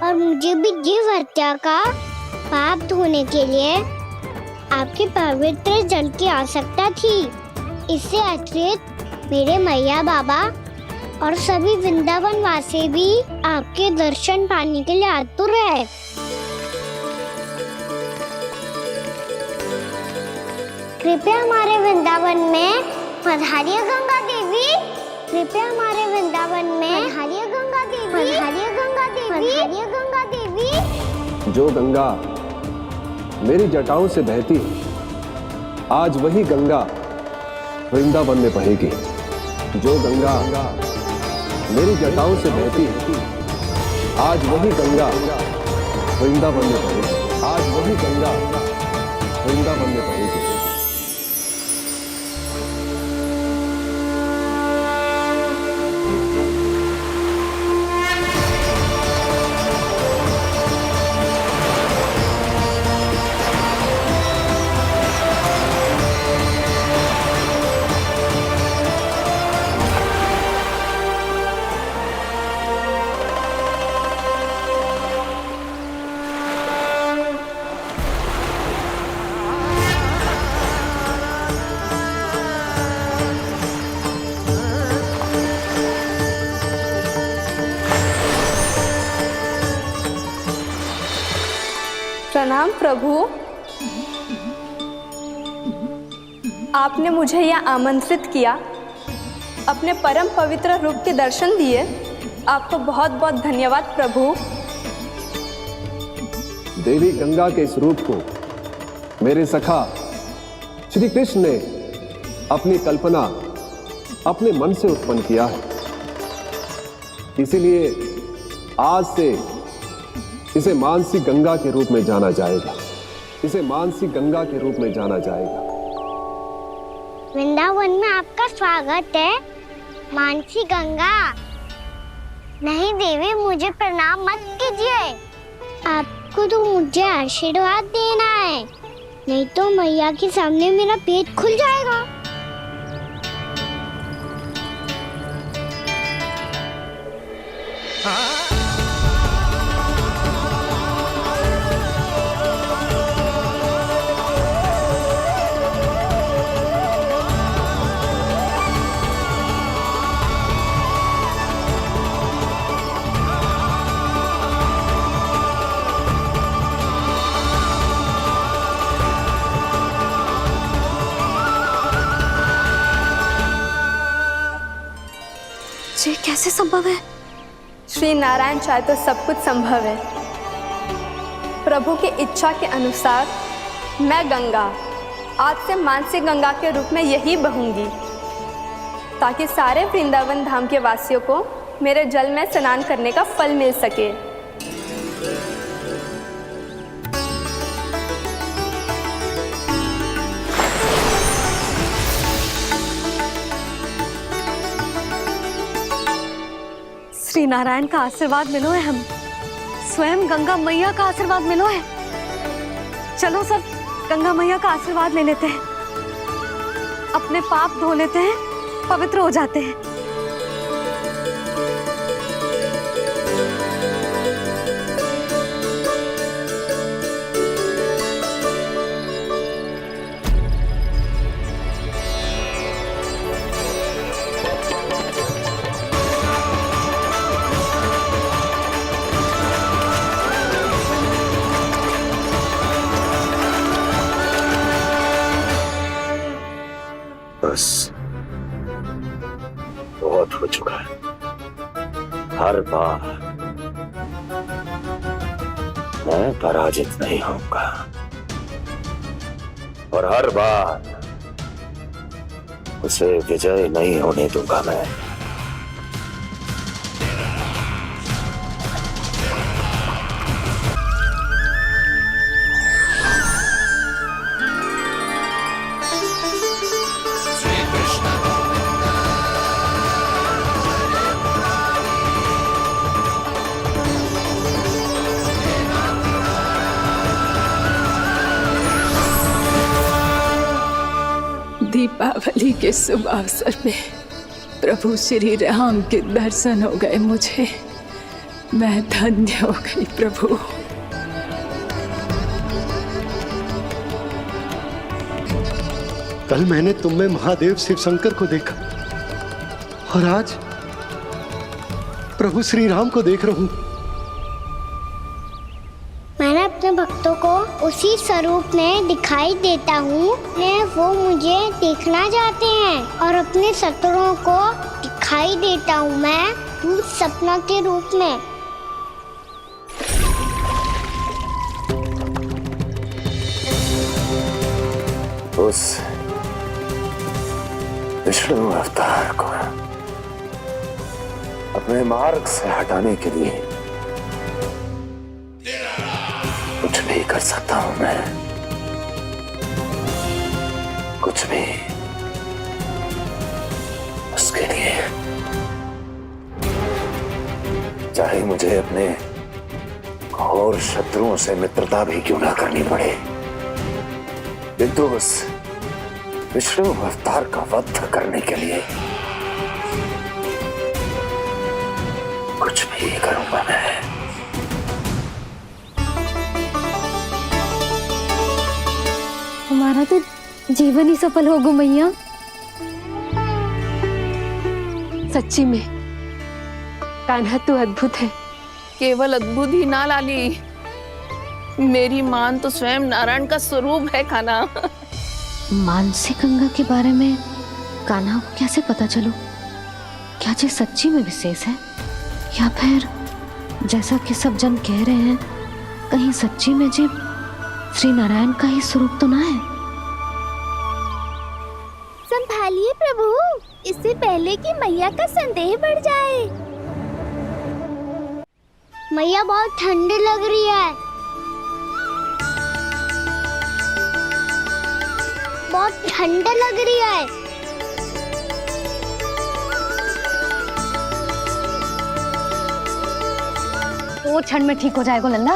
और मुझे भी जीव हत्या का पाप धोने के लिए आपके पवित्र जल की आवश्यकता थी। इससे अतिरिक्त मेरे मैया बाबा और सभी वृंदावन वासी भी आपके दर्शन पाने के लिए आतुर है। कृपया हमारे वृंदावन में पधारिए गंगा देवी। कृपया हमारे वृंदावन में पधारिए गंगा देवी। पधारिए गंगा देवी। पधारिए गंगा देवी। जो गंगा मेरी जटाओं से बहती है, आज वही गंगा वृंदावन में बहेगी। जो गंगा मेरी जटाओं से बहती है, आज वही गंगा वृंदावन में बहेगी। आज वही गंगा वृंदावन में बहेगी। प्रणाम प्रभु, आपने मुझे यहाँ आमंत्रित किया, अपने परम पवित्र रूप के दर्शन दिए, आपको बहुत बहुत धन्यवाद प्रभु। देवी गंगा के इस रूप को मेरे सखा श्री कृष्ण ने अपनी कल्पना अपने मन से उत्पन्न किया है। इसीलिए आज से इसे मानसी गंगा के रूप में जाना जाएगा। इसे मानसी गंगा के रूप में जाना जाएगा। वृंदावन में आपका स्वागत है मानसी गंगा। नहीं देवी, मुझे प्रणाम मत कीजिए। आपको तो मुझे आशीर्वाद देना है, नहीं तो मैया के सामने मेरा पेट खुल जाएगा। ये कैसे संभव है? श्री नारायण चाहे तो सब कुछ संभव है। प्रभु की इच्छा के अनुसार मैं गंगा आज से मानसी गंगा के रूप में यही बहूंगी, ताकि सारे वृंदावन धाम के वासियों को मेरे जल में स्नान करने का फल मिल सके। श्री नारायण का आशीर्वाद मिलो है, हम स्वयं गंगा मैया का आशीर्वाद मिलो है। चलो सब गंगा मैया का आशीर्वाद ले लेते हैं, अपने पाप धो लेते हैं, पवित्र हो जाते हैं। बस बहुत हो चुका है। हर बार मैं पराजित नहीं होऊंगा और हर बार उसे विजय नहीं होने दूंगा मैं। दीपावली के शुभ अवसर पे प्रभु श्री राम के दर्शन हो गए मुझे। मैं धन्य हो गई प्रभु। कल मैंने तुम में महादेव शिव शंकर को देखा और आज प्रभु श्री राम को देख रहा हूं। मैंने अपने भक्तों को उसी स्वरूप में दिखाई देता हूँ, वो मुझे देखना चाहते हैं और अपने शत्रुओं को दिखाई देता हूँ मैं भूत सपना के रूप में। उस विष्णु अवतार को अपने मार्ग से हटाने के लिए कुछ भी कर सकता हूं मैं, कुछ भी। उसके लिए चाहे मुझे अपने घोर शत्रुओं से मित्रता भी क्यों ना करनी पड़े, किंतु उस विष्णु अवतार का वध करने के लिए कुछ भी करूंगा मैं। हमारा तो जीवन ही सफल होगा मैया। सच्ची में कान्हा तू अद्भुत है। केवल अद्भुत ही ना लाली, मेरी मान तो स्वयं नारायण का स्वरूप है कान्हा। मानसी गंगा के बारे में कान्हा को कैसे पता चलो? क्या ये सच्ची में विशेष है या फिर जैसा कि सब जन कह रहे हैं, कहीं सच्ची में जी श्री नारायण का ही स्वरूप तो ना है? संभालिए प्रभु, इससे पहले कि मैया का संदेह बढ़ जाए। मैया बहुत ठंडी लग रही है। बहुत ठंड लग रही है। वो क्षण में ठीक हो जाएगा लल्ला।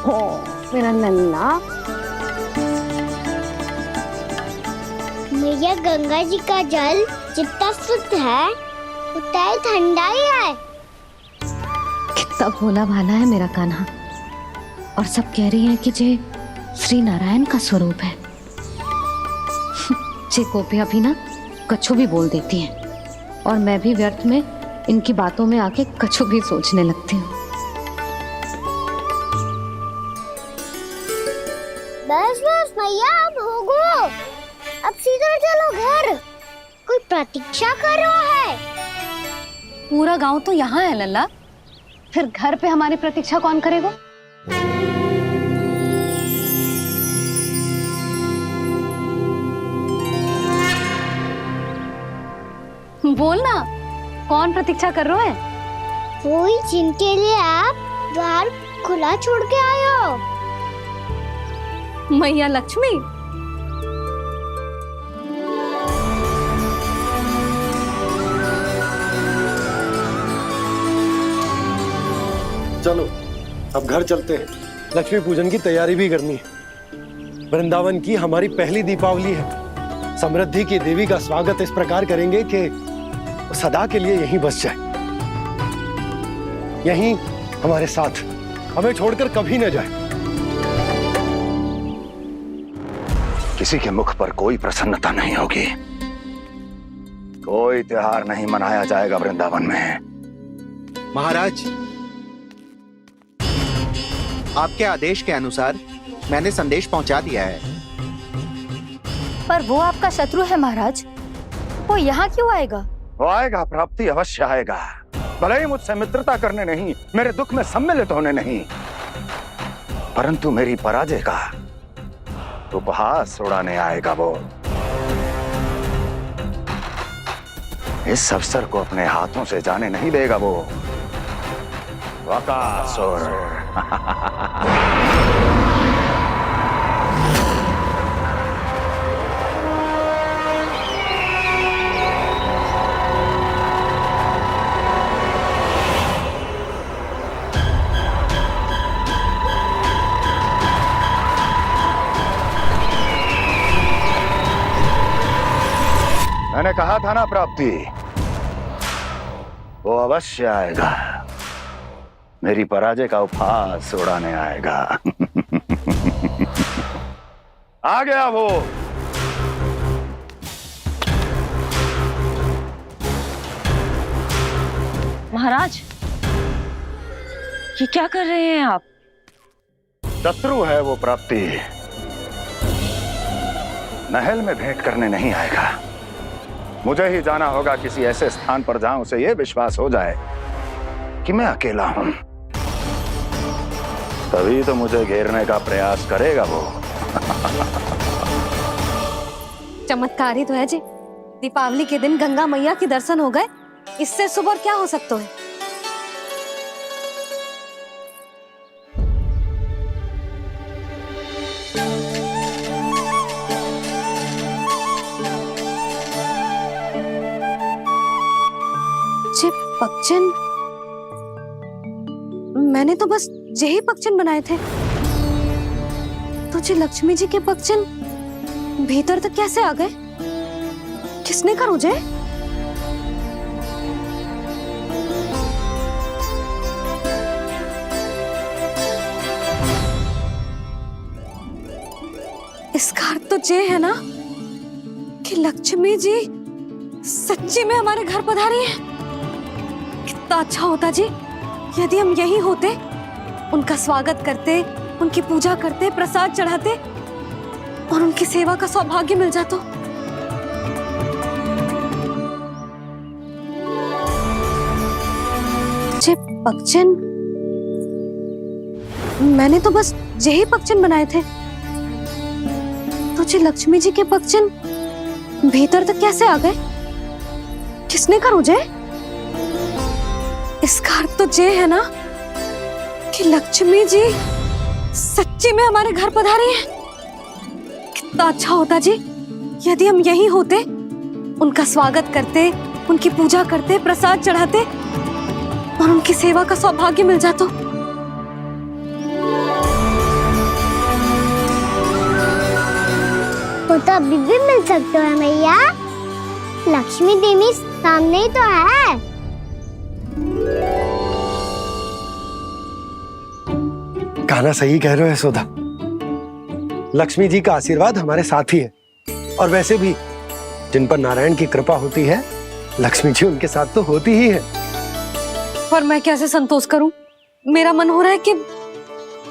हो मेरा लल्ला। मैया गंगा जी का जल जितना शुद्ध है उतना ही ठंडा ही है। कितना भोला भाला है मेरा कान्हा। और सब कह रही हैं कि जे श्री नारायण का स्वरूप है। जे गोपियां भी ना कछु भी बोल देती हैं और मैं भी व्यर्थ में इनकी बातों में आके कछु भी सोचने लगती हूँ। बस बस मैया अब होगो, अब सीधा चलो घर। कोई प्रतीक्षा कर रहा है। पूरा गांव तो यहाँ है लल्ला, फिर घर पे हमारी प्रतीक्षा कौन करेगा? बोल ना, कौन प्रतीक्षा कर रहे हैं? वही जिनके लिए आप द्वार खुला छोड़ के आए हो। मैया लक्ष्मी। चलो अब घर चलते हैं, लक्ष्मी पूजन की तैयारी भी करनी है। वृंदावन की हमारी पहली दीपावली है। समृद्धि की देवी का स्वागत इस प्रकार करेंगे कि सदा के लिए यहीं बस जाए, यहीं हमारे साथ, हमें छोड़कर कभी न जाए। किसी के मुख पर कोई प्रसन्नता नहीं होगी, कोई त्योहार नहीं मनाया जाएगा वृंदावन में। महाराज, आपके आदेश के अनुसार मैंने संदेश पहुंचा दिया है। पर वो आपका शत्रु है महाराज, वो यहाँ क्यों आएगा? वो आएगा, प्राप्ति अवश्य आएगा। भले ही मुझसे मित्रता करने नहीं, मेरे दुख में सम्मिलित होने नहीं, परंतु मेरी पराजय का उपहास उड़ाने आएगा वो। इस अवसर को अपने हाथों से जाने नहीं देगा वो। वकासुर। मैंने कहा था ना प्राप्ति, वो अवश्य आएगा, मेरी पराजय का उपहास उड़ाने आएगा। आ गया वो। महाराज, ये क्या कर रहे हैं आप? शत्रु है वो प्राप्ति, महल में भेंट करने नहीं आएगा। मुझे ही जाना होगा किसी ऐसे स्थान पर जहां उसे यह विश्वास हो जाए कि मैं अकेला हूं, तभी तो मुझे घेरने का प्रयास करेगा वो। चमत्कार ही तो है जी। दीपावली के दिन गंगा मैया के दर्शन हो गए, इससे शुभ और क्या हो सकता है? पक्षन, मैंने तो बस यही पक्षन बनाए थे। तुझे लक्ष्मी जी के पक्षन भीतर तक कैसे आ गए? किसने कर मुझे? इसका अर्थ तो ये है ना कि लक्ष्मी जी सच्ची में हमारे घर पधारी है। कितना अच्छा होता जी यदि हम यहीं होते, उनका स्वागत करते, उनकी पूजा करते, प्रसाद चढ़ाते और उनकी सेवा का सौभाग्य मिल जाता। जे पक्षन, मैंने तो बस यही पक्षन बनाए थे। तुझे लक्ष्मी जी के पक्षन भीतर तक कैसे आ गए? किसने कर मुझे? इसका अर्थ तो ये है ना कि लक्ष्मी जी सच्ची में हमारे घर पधारे हैं। कितना अच्छा होता जी यदि हम यहीं होते, उनका स्वागत करते, उनकी पूजा करते, प्रसाद चढ़ाते और उनकी सेवा का सौभाग्य मिल जाता। वो तो अभी भी मिल सकते हैं मैया, लक्ष्मी देवी सामने ही तो है। कान्हा सही कह रहे हो यशोदा, लक्ष्मी जी का आशीर्वाद हमारे साथ ही है। और वैसे भी जिन पर नारायण की कृपा होती है, लक्ष्मी जी उनके साथ तो होती ही है। पर मैं कैसे संतोष करूं? मेरा मन हो रहा है कि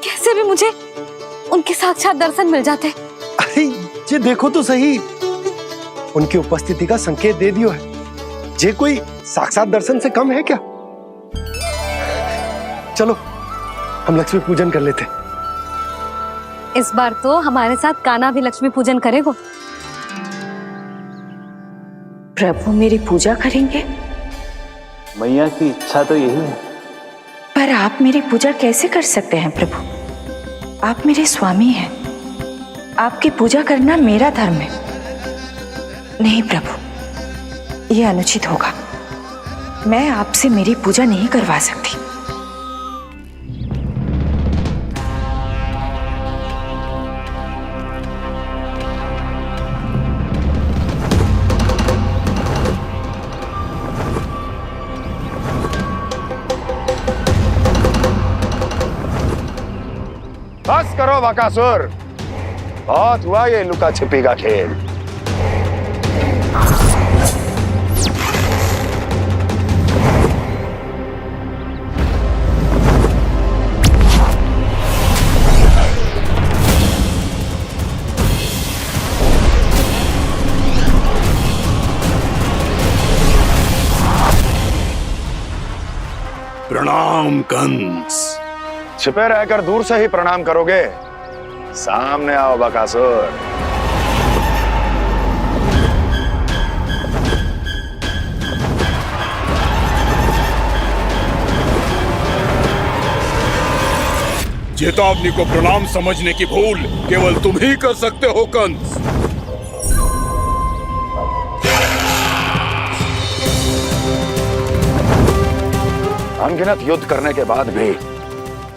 कैसे भी मुझे उनके साक्षात दर्शन मिल जाते। अरे ये देखो तो सही, उनकी उपस्थिति का संकेत दे दियो है। ये कोई साक्षात दर्शन से कम है क्या? चलो हम लक्ष्मी पूजन कर लेते। इस बार तो हमारे साथ कान्हा भी लक्ष्मी पूजन करेगा। प्रभु मेरी पूजा करेंगे? मैया की इच्छा तो यही है। पर आप मेरी पूजा कैसे कर सकते हैं प्रभु? आप मेरे स्वामी हैं, आपकी पूजा करना मेरा धर्म है। नहीं प्रभु, यह अनुचित होगा। मैं आपसे मेरी पूजा नहीं करवा सकती। बस करो बकासुर, बहुत हुआ ये लुका छिपी का खेल। प्रणाम कंस। छिपे रहकर दूर से ही प्रणाम करोगे? सामने आओ बकासुर। चेतावनी को प्रणाम समझने की भूल केवल तुम ही कर सकते हो कंस। अनगिनत युद्ध करने के बाद भी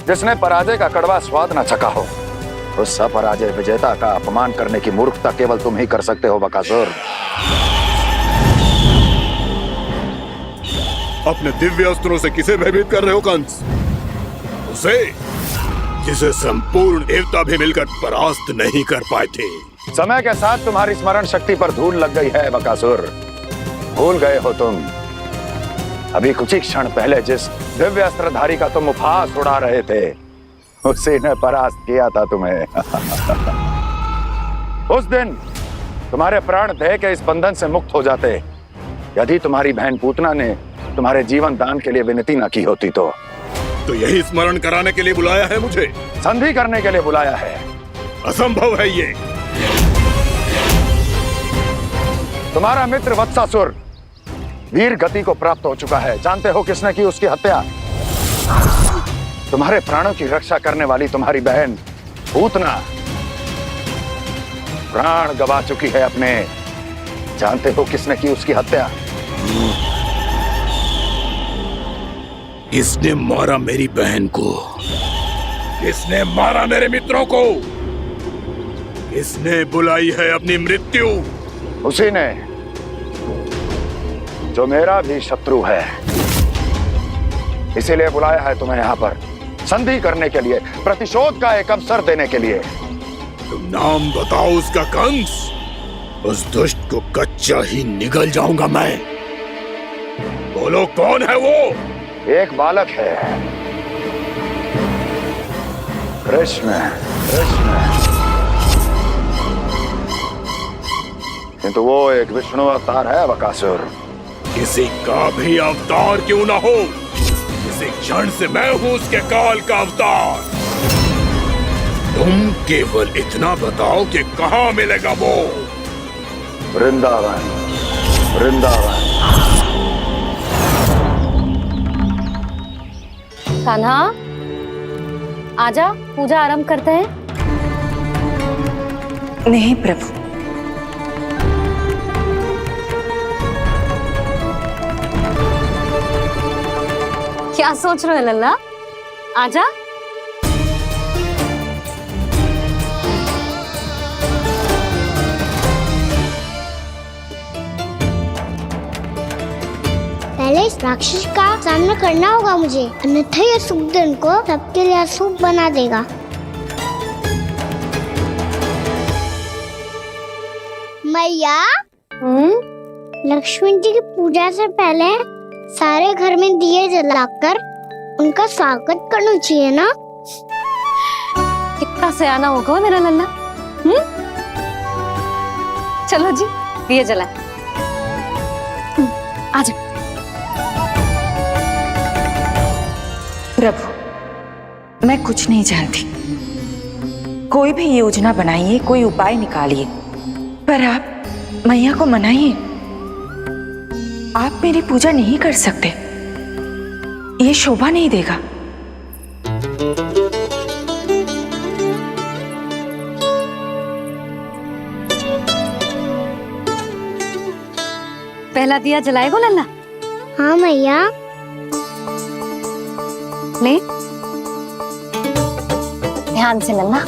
जिसने पराजय का कड़वा स्वाद न चखा हो, उस अपराजय विजेता का अपमान करने की मूर्खता केवल तुम ही कर सकते हो बकासुर। अपने दिव्य अस्त्रों से किसे भयभीत कर रहे हो कंस? उसे जिसे संपूर्ण देवता भी मिलकर परास्त नहीं कर पाए थे। समय के साथ तुम्हारी स्मरण शक्ति पर धूल लग गई है बकासुर। भूल गए हो तुम अभी कुछ ही क्षण पहले जिस दिव्य अस्त्रधारी का तुम उपहास उड़ा रहे थे, उसी ने परास्त किया था तुम्हें। उस दिन तुम्हारे प्राण देह के इस बंधन से मुक्त हो जाते यदि तुम्हारी बहन पूतना ने तुम्हारे जीवन दान के लिए विनती न की होती। तो यही स्मरण कराने के लिए बुलाया है मुझे? संधि करने के लिए बुलाया है। असंभव है ये। तुम्हारा मित्र वत्सासुर वीर गति को प्राप्त हो चुका है। जानते हो किसने की उसकी हत्या? तुम्हारे प्राणों की रक्षा करने वाली तुम्हारी बहन पूतना प्राण गवा चुकी है अपने। जानते हो किसने की उसकी हत्या? किसने मारा मेरी बहन को? किसने मारा मेरे मित्रों को? किसने बुलाई है अपनी मृत्यु? उसी ने जो मेरा भी शत्रु है। इसीलिए बुलाया है तुम्हें यहाँ पर संधि करने के लिए, प्रतिशोध का एक अवसर देने के लिए। तुम नाम बताओ उसका कंस। उस दुष्ट को कच्चा ही निगल जाऊंगा मैं। बोलो कौन है वो? एक बालक है, कृष्ण। किंतु वो एक विष्णु अवतार है बकासुर। किसी का भी अवतार क्यों ना हो, इसी क्षण से मैं हूं उसके काल का अवतार। तुम केवल इतना बताओ कि कहां मिलेगा वो? वृंदावन। वृंदावन। कान्हा, आजा पूजा आरंभ करते हैं। नहीं प्रभु, क्या सोच रहे हो लल्ला? आजा। पहले इस राक्षस का सामना करना होगा मुझे, अन्यथा ये शुभ दिन को सबके लिए अशुभ बना देगा। मैया, लक्ष्मण जी की पूजा से पहले सारे घर में दिए जलाकर उनका स्वागत करना चाहिए ना? कितना सयाना होगा मेरा लल्ला। चलो जी दिए जलाए। आजा। प्रभु, मैं कुछ नहीं जानती। कोई भी योजना बनाइए, कोई उपाय निकालिए, पर आप मैया को मनाइए। आप मेरी पूजा नहीं कर सकते, ये शोभा नहीं देगा। पहला दिया जलाएगो लल्ला? हाँ मैया। ले ध्यान से लल्ला।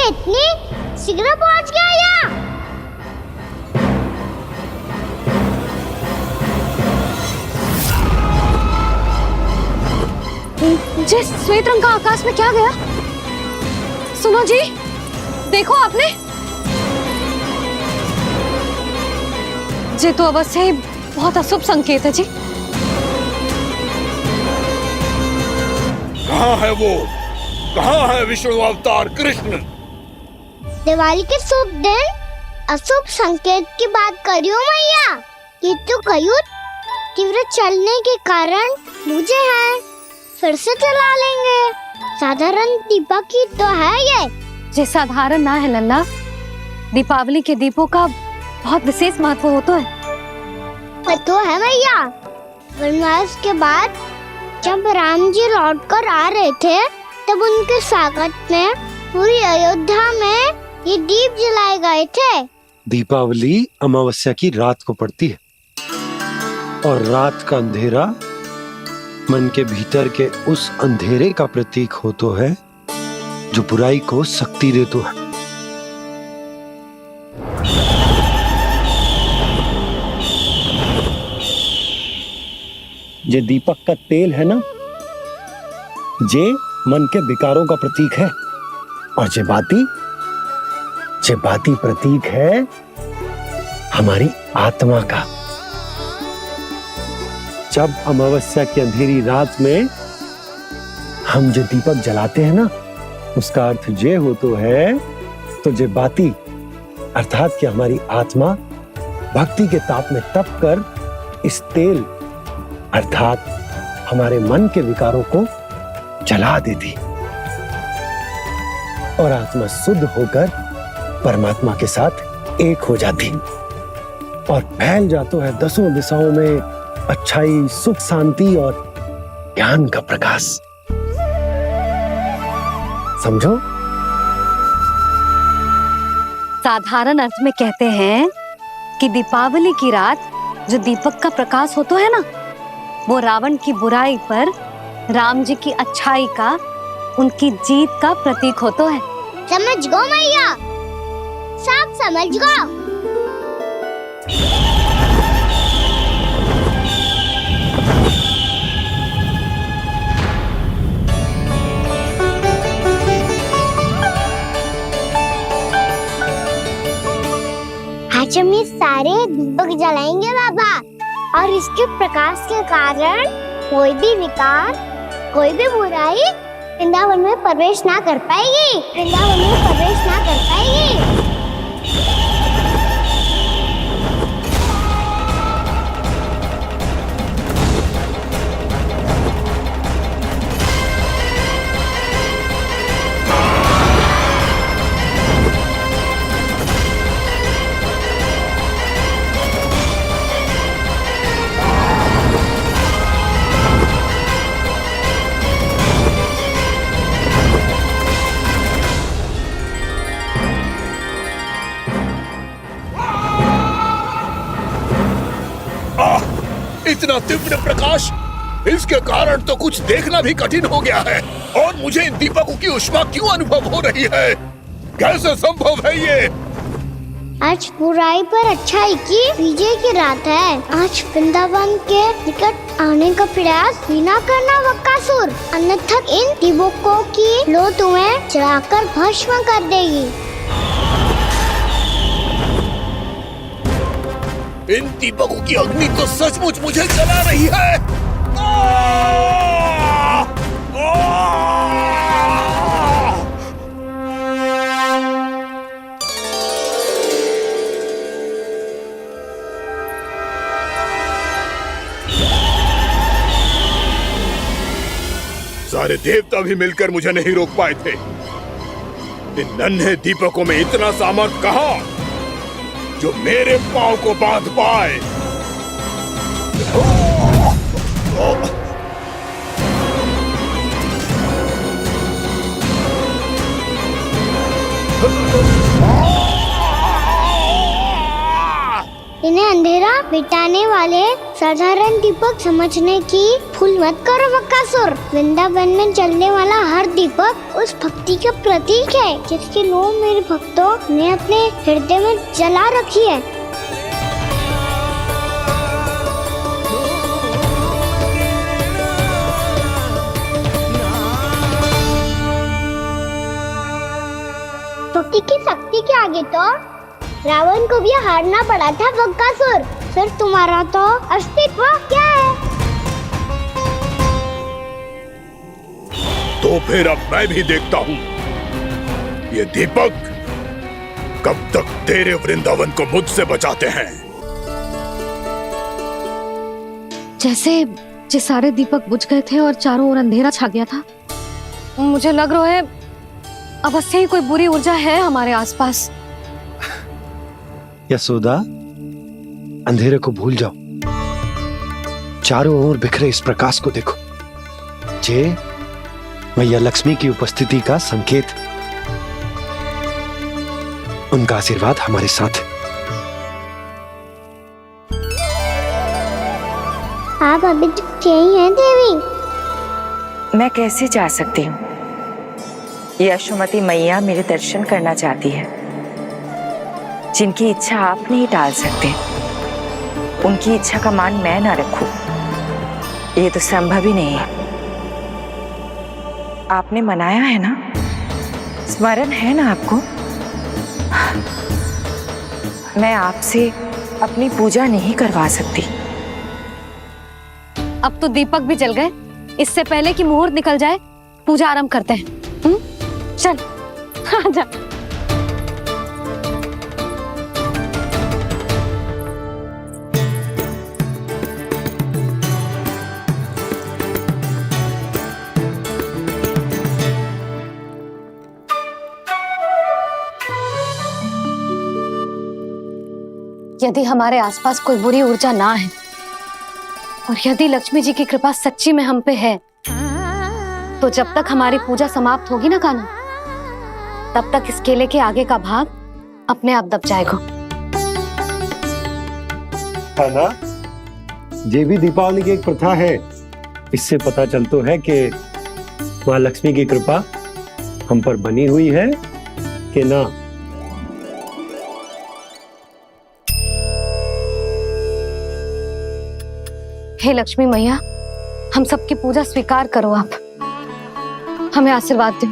इतनी शीघ्र पहुंच गया यहाँ? जी श्वेत रंग का आकाश में क्या गया? सुनो जी, देखो आपने, ये तो अवश्य ही बहुत अशुभ संकेत है जी। कहाँ है वो? कहाँ है विष्णु अवतार कृष्ण? दिवाली के शुभ दिन अशुभ संकेत की बात करियो मैया। ये तो कयूत तीव्र चलने के कारण मुझे है, फिर से चला लेंगे। साधारण दीपक ही तो है ये साधारण ना है लल्ला, दीपावली के दीपों का बहुत विशेष महत्व होता है। तो है मैया, वनवास के बाद जब राम जी लौट कर आ रहे थे तब उनके स्वागत में पूरी अयोध्या में ये दीप जलाए गए थे। दीपावली अमावस्या की रात को पड़ती है और रात का अंधेरा मन के भीतर के उस अंधेरे का प्रतीक होता है जो बुराई को शक्ति देता है। ये दीपक का तेल है ना, जे मन के विकारों का प्रतीक है, और जे बाती प्रतीक है हमारी आत्मा का। जब अमावस्या की अंधेरी रात में हम जो दीपक जलाते हैं ना, उसका अर्थ ये हो तो है, तो जे बाती अर्थात कि हमारी आत्मा भक्ति के ताप में तप कर इस तेल अर्थात हमारे मन के विकारों को जला देती और आत्मा शुद्ध होकर परमात्मा के साथ एक हो जाती और फैल जाता है दसों दिशाओं में अच्छाई, सुख, शांति और ज्ञान का प्रकाश। समझो? साधारण अर्थ में कहते हैं कि दीपावली की रात जो दीपक का प्रकाश होता है ना, वो रावण की बुराई पर राम जी की अच्छाई का, उनकी जीत का प्रतीक होता है। समझ गो मैया, सब समझ गो। आज हम ये सारे दीपक जलाएंगे बाबा, और इसके प्रकाश के कारण कोई भी विकार, कोई भी बुराई वृंदावन में प्रवेश ना कर पाएगी, वृंदावन में प्रवेश ना कर पाएगी। इतना तीव्र प्रकाश, इसके कारण तो कुछ देखना भी कठिन हो गया है। और मुझे इन दीपकों की उष्मा क्यों अनुभव हो रही है? कैसे संभव है ये? आज बुराई पर अच्छाई की विजय की रात है। आज वृंदावन के निकट आने का प्रयास भी ना करना बकासुर, अन्यथा इन दीपकों की लो तुम्हें जलाकर भस्म कर देगी। इन दीपकों की अग्नि तो सचमुच मुझे जला रही है। सारे देवता भी मिलकर मुझे नहीं रोक पाए थे। इन नन्हे दीपकों में इतना सामर्थ कहां जो मेरे पांव को बांध पाए। इन्हें अंधेरा मिटाने वाले साधारण दीपक समझने की भूल मत करो बकासुर। वृंदावन में जलने वाला हर दीपक उस भक्ति का प्रतीक है जिसकी लो मेरे भक्तों ने अपने हृदय में जला रखी है। भक्ति की शक्ति के आगे तो रावण को भी हारना पड़ा था बकासुर। फिर तुम्हारा तो अस्तित्व क्या है? तो फिर अब मैं भी देखता हूँ ये दीपक कब तक तेरे वृंदावन को मुझसे बचाते हैं। जैसे ये सारे दीपक बुझ गए थे और चारों ओर अंधेरा छा गया था, मुझे लग रहा है अवश्य ही कोई बुरी ऊर्जा है हमारे आसपास। यशोदा, अंधेरे को भूल जाओ, चारों ओर बिखरे इस प्रकाश को देखो। जे मैया लक्ष्मी की उपस्थिति का संकेत, उनका आशीर्वाद हमारे साथ है। आप अभी तक यही हैं देवी? मैं कैसे जा सकती हूँ? यशोमती मैया मेरे दर्शन करना चाहती है। जिनकी इच्छा आप नहीं टाल सकते, उनकी इच्छा का मान मैं ना रखूं, ये तो संभव ही नहीं है। आपने मनाया है ना, स्मरण है ना आपको? मैं आपसे अपनी पूजा नहीं करवा सकती। अब तो दीपक भी जल गए, इससे पहले कि मुहूर्त निकल जाए पूजा आरंभ करते हैं। चल आजा। यदि हमारे आसपास कोई बुरी ऊर्जा ना है और यदि लक्ष्मी जी की कृपा सच्ची में हम पे है, तो जब तक हमारी पूजा समाप्त होगी ना कान्हा, तब तक इस केले के आगे का भाग अपने आप दब जाएगा। है ना? ये भी दीपावली की एक प्रथा है। इससे पता चलता है कि माँ लक्ष्मी की कृपा हम पर बनी हुई है कि ना। हे लक्ष्मी मैया, हम सबकी पूजा स्वीकार करो, आप हमें आशीर्वाद दो।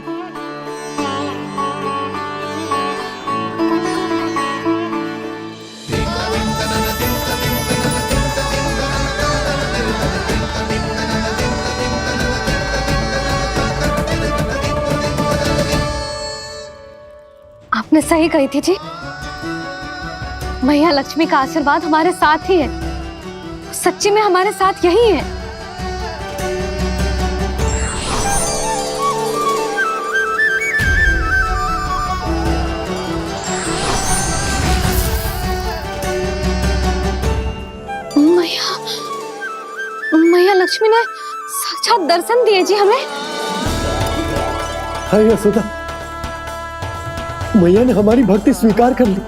आपने सही कही थी जी, मैया लक्ष्मी का आशीर्वाद हमारे साथ ही है। सच्ची में हमारे साथ यही है। मैया लक्ष्मी ने साक्षात दर्शन दिए जी हमें। हाय यशोदा, मैया ने हमारी भक्ति स्वीकार कर ली।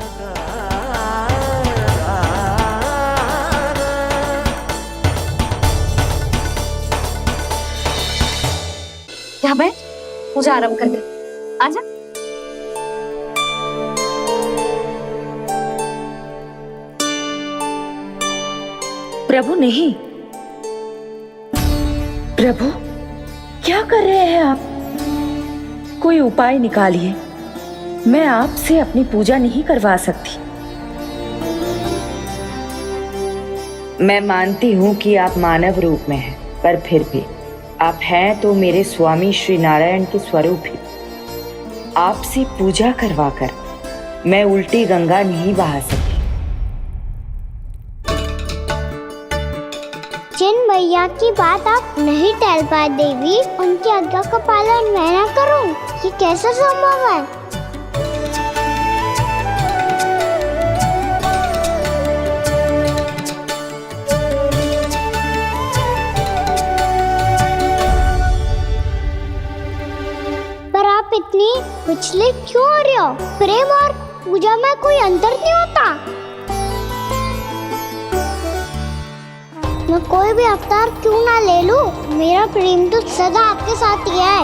यहाँ बैठ, पूजा आरंभ कर दे। आजा। प्रभु नहीं, प्रभु क्या कर रहे हैं आप? कोई उपाय निकालिए। मैं आपसे अपनी पूजा नहीं करवा सकती। मैं मानती हूँ कि आप मानव रूप में हैं, पर फिर भी आप हैं तो मेरे स्वामी श्री नारायण के स्वरूप ही। आपसे पूजा करवाकर मैं उल्टी गंगा नहीं बहा सकी। जिन मैया की बात आप नहीं टाल पाए देवी, उनकी आज्ञा का पालन मैं ना करूं, ये कैसे संभव है? पर आप इतनी विचलित क्यों हो रहे हो? प्रेम और पूजा में कोई अंतर नहीं होता। मैं कोई भी अवतार क्यों ना ले लूं, मेरा प्रेम तो सदा आपके साथ ही है।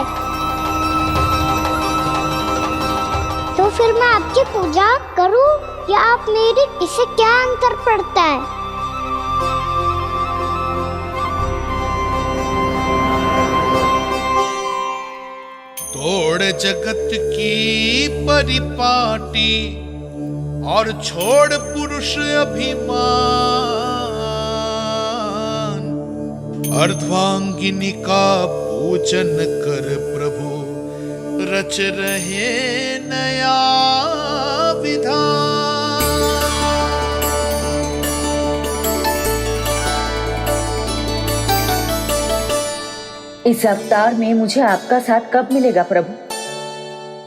तो फिर मैं आपकी पूजा करूं या आप मेरी? इससे क्या अंतर पड़ता है? तोड़ जगत की परिपाटी और छोड़ पुरुष अभिमान, अर्धांगिनी का पूजन कर प्रभु रच रहे नया विधान। इस अवतार में मुझे आपका साथ कब मिलेगा प्रभु?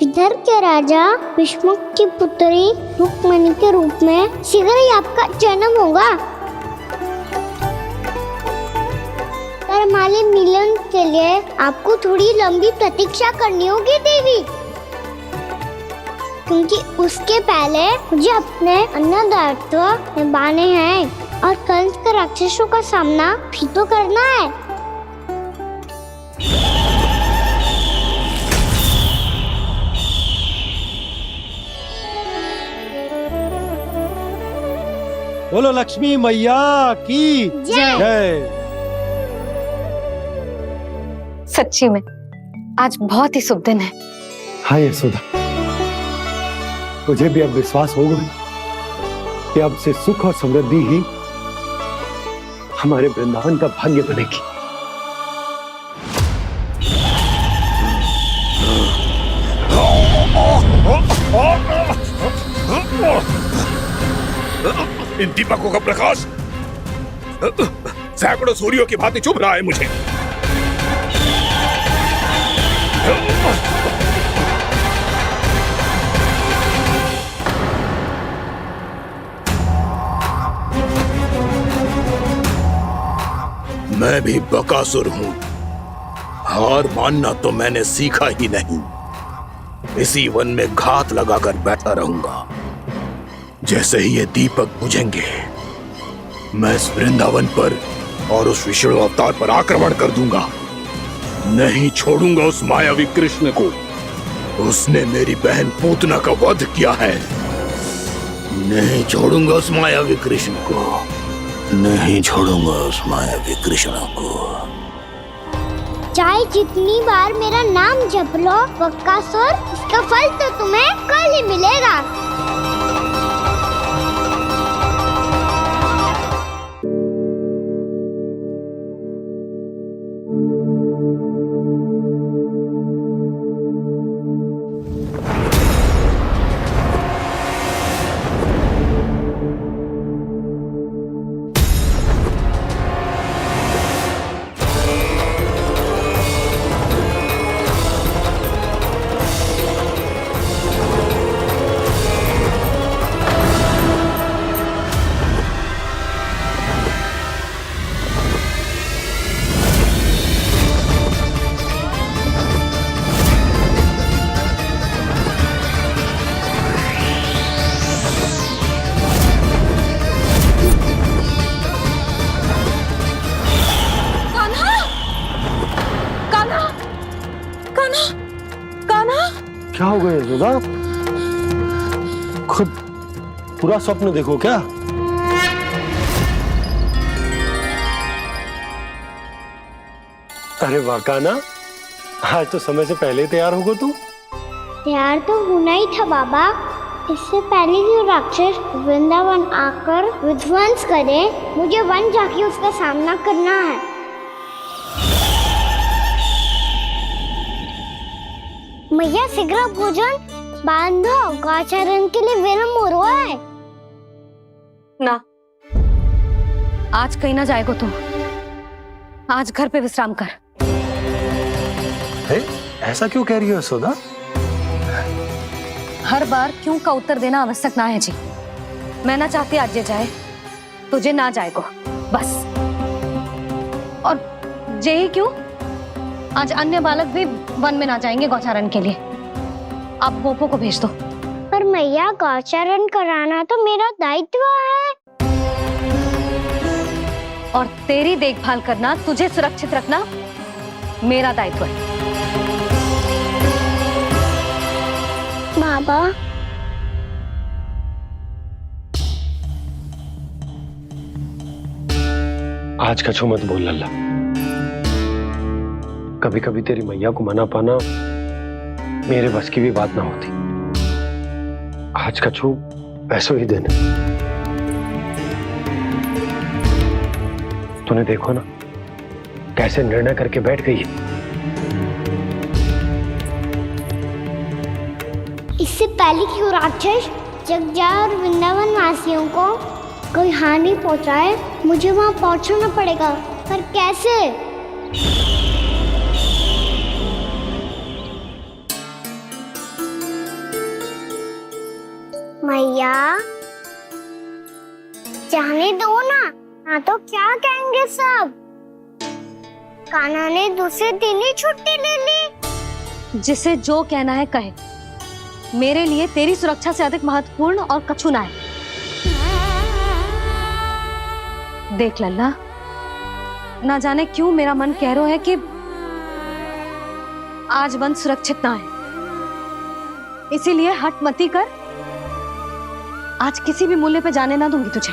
इधर के राजा भीष्मक की पुत्री रुक्मणी के रूप में शीघ्र ही आपका जन्म होगा। हमारे मिलन के लिए आपको थोड़ी लंबी प्रतीक्षा करनी होगी देवी, क्योंकि उसके पहले मुझे अपने अन्य दायित्व निभाने हैं और कंस के राक्षसों का सामना भी तो करना है। बोलो लक्ष्मी मैया की जय। सच्ची में आज बहुत ही शुभ दिन है। हाँ यशोदा, मुझे भी अब विश्वास हो गया कि अब से सुख और समृद्धि ही हमारे वृंदावन का भाग्य बनेगी। इन दीपकों का प्रकाश सैकड़ों सूर्यों की भांति चुभ रहा है मुझे। मैं भी बकासुर हूं, हार मानना तो मैंने सीखा ही नहीं। इसी वन में घात लगाकर बैठा रहूंगा। जैसे ही ये दीपक बुझेंगे, मैं इस वृंदावन पर और उस विष्णु अवतार पर आक्रमण कर दूंगा। नहीं छोड़ूंगा उस मायावी कृष्ण को। उसने मेरी बहन पूतना का वध किया है। नहीं छोड़ूंगा उस मायावी कृष्ण को। नहीं छोड़ूंगा उस मायावी कृष्ण को। चाहे जितनी बार मेरा नाम जप लो बक्कासुर, इसका फल तो तुम्हें कल ही मिलेगा। क्या हो गया यशोदा? खुद पूरा स्वप्न देखो क्या? अरे वाह कान्हा, आज तो समय से पहले ही तैयार होगा तू। तैयार तो होना ही था बाबा। इससे पहले कि राक्षस वृंदावन आकर विध्वंस करे, मुझे वन जाके उसका सामना करना है। मैया शीघ्र भोजन बांधो, गौचरण के लिए विलंब हो रहा है। ना, आज कहीं ना जाएगो तुम। आज घर पे विश्राम कर। ऐसा क्यों कह रही हो यशोदा? हर बार क्यों का उत्तर देना आवश्यक ना है जी। मैं ना चाहती आज ये जाए, तुझे ना जाएगो बस। और जे ही क्यों, आज अन्य बालक भी वन में ना जाएंगे गौचारण के लिए। आप गोपो को भेज दो। पर मैया गौचरण कराना तो मेरा दायित्व है। और तेरी देखभाल करना, तुझे सुरक्षित रखना मेरा दायित्व है। बाबा, आज कछु मत बोल लल्ला। कभी कभी तेरी मैया को मना पाना मेरे बस की भी बात ना होती। आज कछु पैसों ही देने। तूने देखो ना कैसे निर्णय करके बैठ गई है। इससे पहले कि वो राक्षस जगजा और वृंदावन वासियों को कोई हानि पहुंचाए, मुझे वहां पहुंचना पड़ेगा। पर कैसे? मैया, जाने दो ना, हाँ तो क्या कहेंगे सब। कान्हा ने दूसरे दिन ही छुट्टी ले ली। जिसे जो कहना है कहे। मेरे लिए तेरी सुरक्षा से अधिक महत्वपूर्ण और कछु ना है। देख लल्ला, ना जाने क्यों मेरा मन कह रहा है कि आज वन सुरक्षित ना है। इसीलिए हट मती कर। आज किसी भी मूल्य पे जाने ना दूंगी तुझे।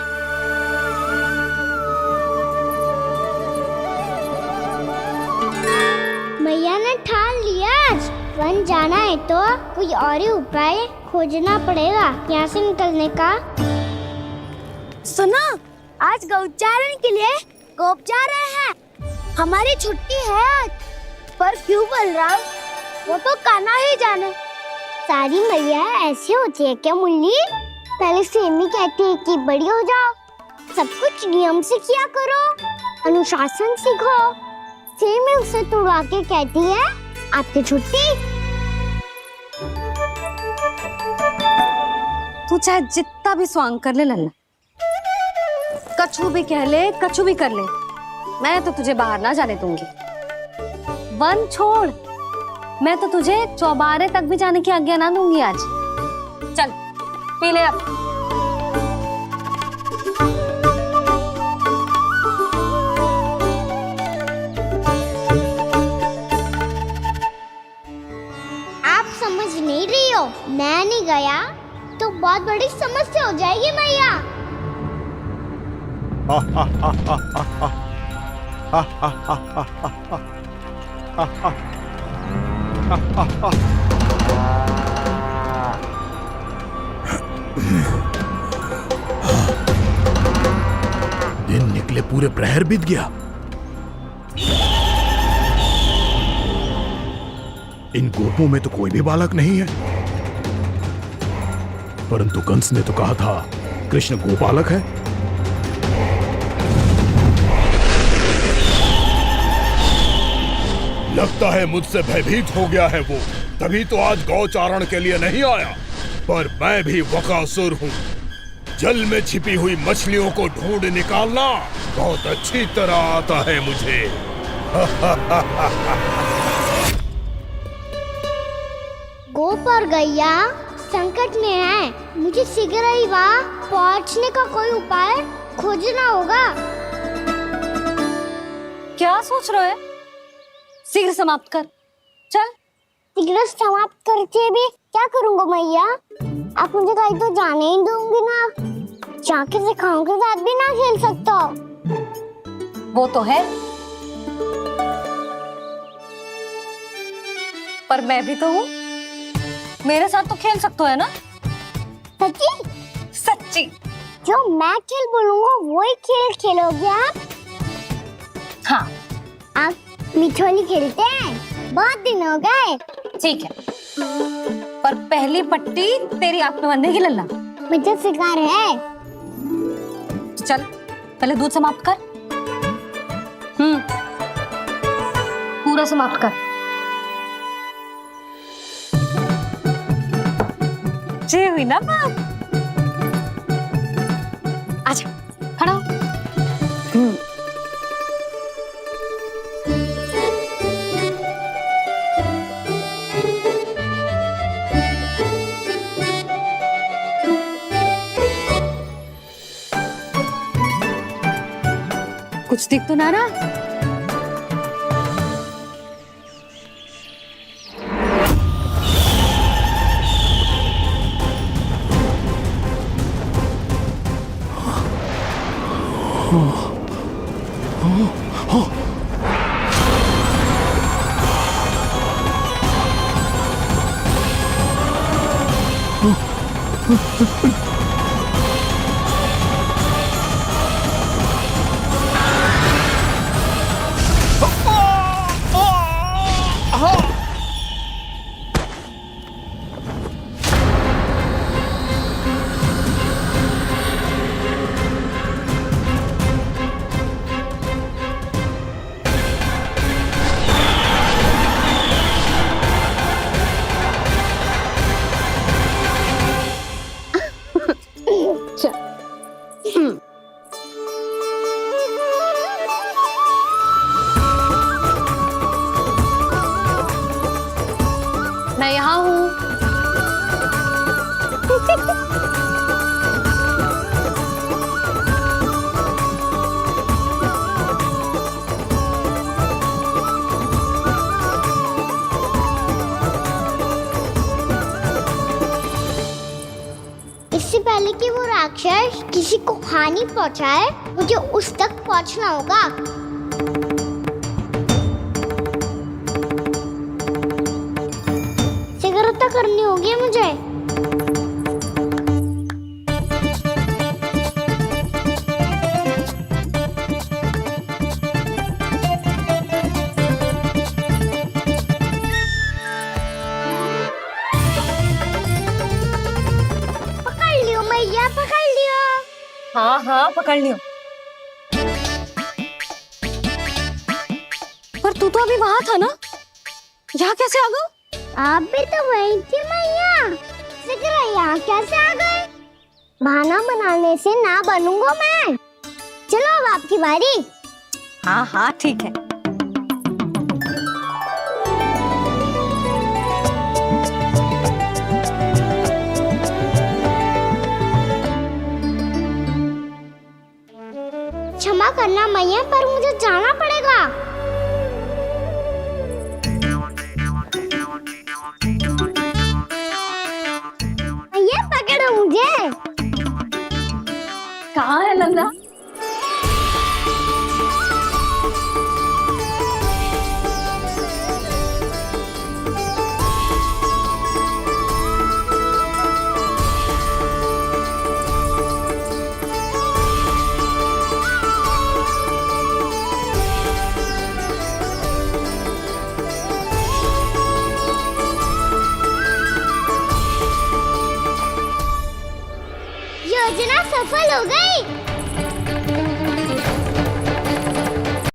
मैया ने ठान लिया, आज वन जाना है तो कोई और ही उपाय खोजना पड़ेगा यहाँ से निकलने का। सुनो, आज गौचारण के लिए गोप जा रहे हैं। हमारी छुट्टी है आज। पर क्यों बलराम? वो तो कान्हा ही जाने। सारी मैया ऐसी होती है क्या मुन्नी? पहले सेमी कहती है कि बड़ी हो जाओ, सब कुछ नियम से किया करो, अनुशासन सीखो। सेमी उसे तुड़वा के कहती है आपकी छुट्टी। तू चाहे जितना भी स्वांग कर ले लल्ला, कछु भी कह ले, कछु भी कर ले, मैं तो तुझे बाहर ना जाने दूंगी। वन छोड़, मैं तो तुझे चौबारे तक भी जाने की आज्ञा ना दूंगी आज। चल पी ले अब। बहुत बड़ी समस्या हो जाएगी मैया। दिन निकले पूरे प्रहर बीत गया। इन गोपों में तो कोई भी बालक नहीं है, परंतु कंस ने तो कहा था कृष्ण गोपालक है। लगता है मुझसे भयभीत हो गया है वो, तभी तो आज गौचारण के लिए नहीं आया। पर मैं भी बकासुर हूँ, जल में छिपी हुई मछलियों को ढूंढ निकालना बहुत अच्छी तरह आता है मुझे। गोप और गैया संकट में है, मुझे शीघ्र ही वहाँ पहुँचने का कोई उपाय खोजना होगा। क्या सोच रहे है? शीघ्र समाप्त कर, चल। शीघ्र समाप्त करके भी क्या करूँगा मैया? आप मुझे कहीं तो जाने ही दूंगी ना, जाके सिखाओं के साथ भी ना खेल सकता। वो तो है, पर मैं भी तो हूँ, मेरे साथ तो खेल सकते हो है ना? सच्ची? सच्ची। जो मैं खेल बोलूँगा वही खेल खेलोगे आप? हाँ। आप मिठोली खेलते हैं? बहुत दिन हो गए। ठीक है, पर पहली पट्टी तेरी आंख में बांधने की लल्ला। मुझे शिकार है। चल, पहले दूध समाप्त कर। पूरा समाप्त कर। जे हुई ना बात। आजा, खड़ा हो। कुछ दिख तो ना रहा। मैं यहाँ हूँ। इससे पहले कि वो राक्षस किसी को हानि पहुंचाए, मुझे उस तक पहुंचना होगा। शीघ्रता करनी होगी मुझे। पकड़ लियो मैया, पकड़ लियो। हाँ हाँ, पकड़ लियो। पर तू तो अभी वहां था ना, यहाँ कैसे आ गया? आप भी तो वही थी मैया, शीघ्र यहाँ कैसे आ गए? बहाना बनाने से ना बनूंगा मैं। चलो अब आपकी बारी। हाँ हाँ ठीक है। क्षमा करना मैया, पर मुझे जाना पड़ेगा। मैया पकड़ो मुझे। कहाँ है नंदा? योजना सफल हो गई।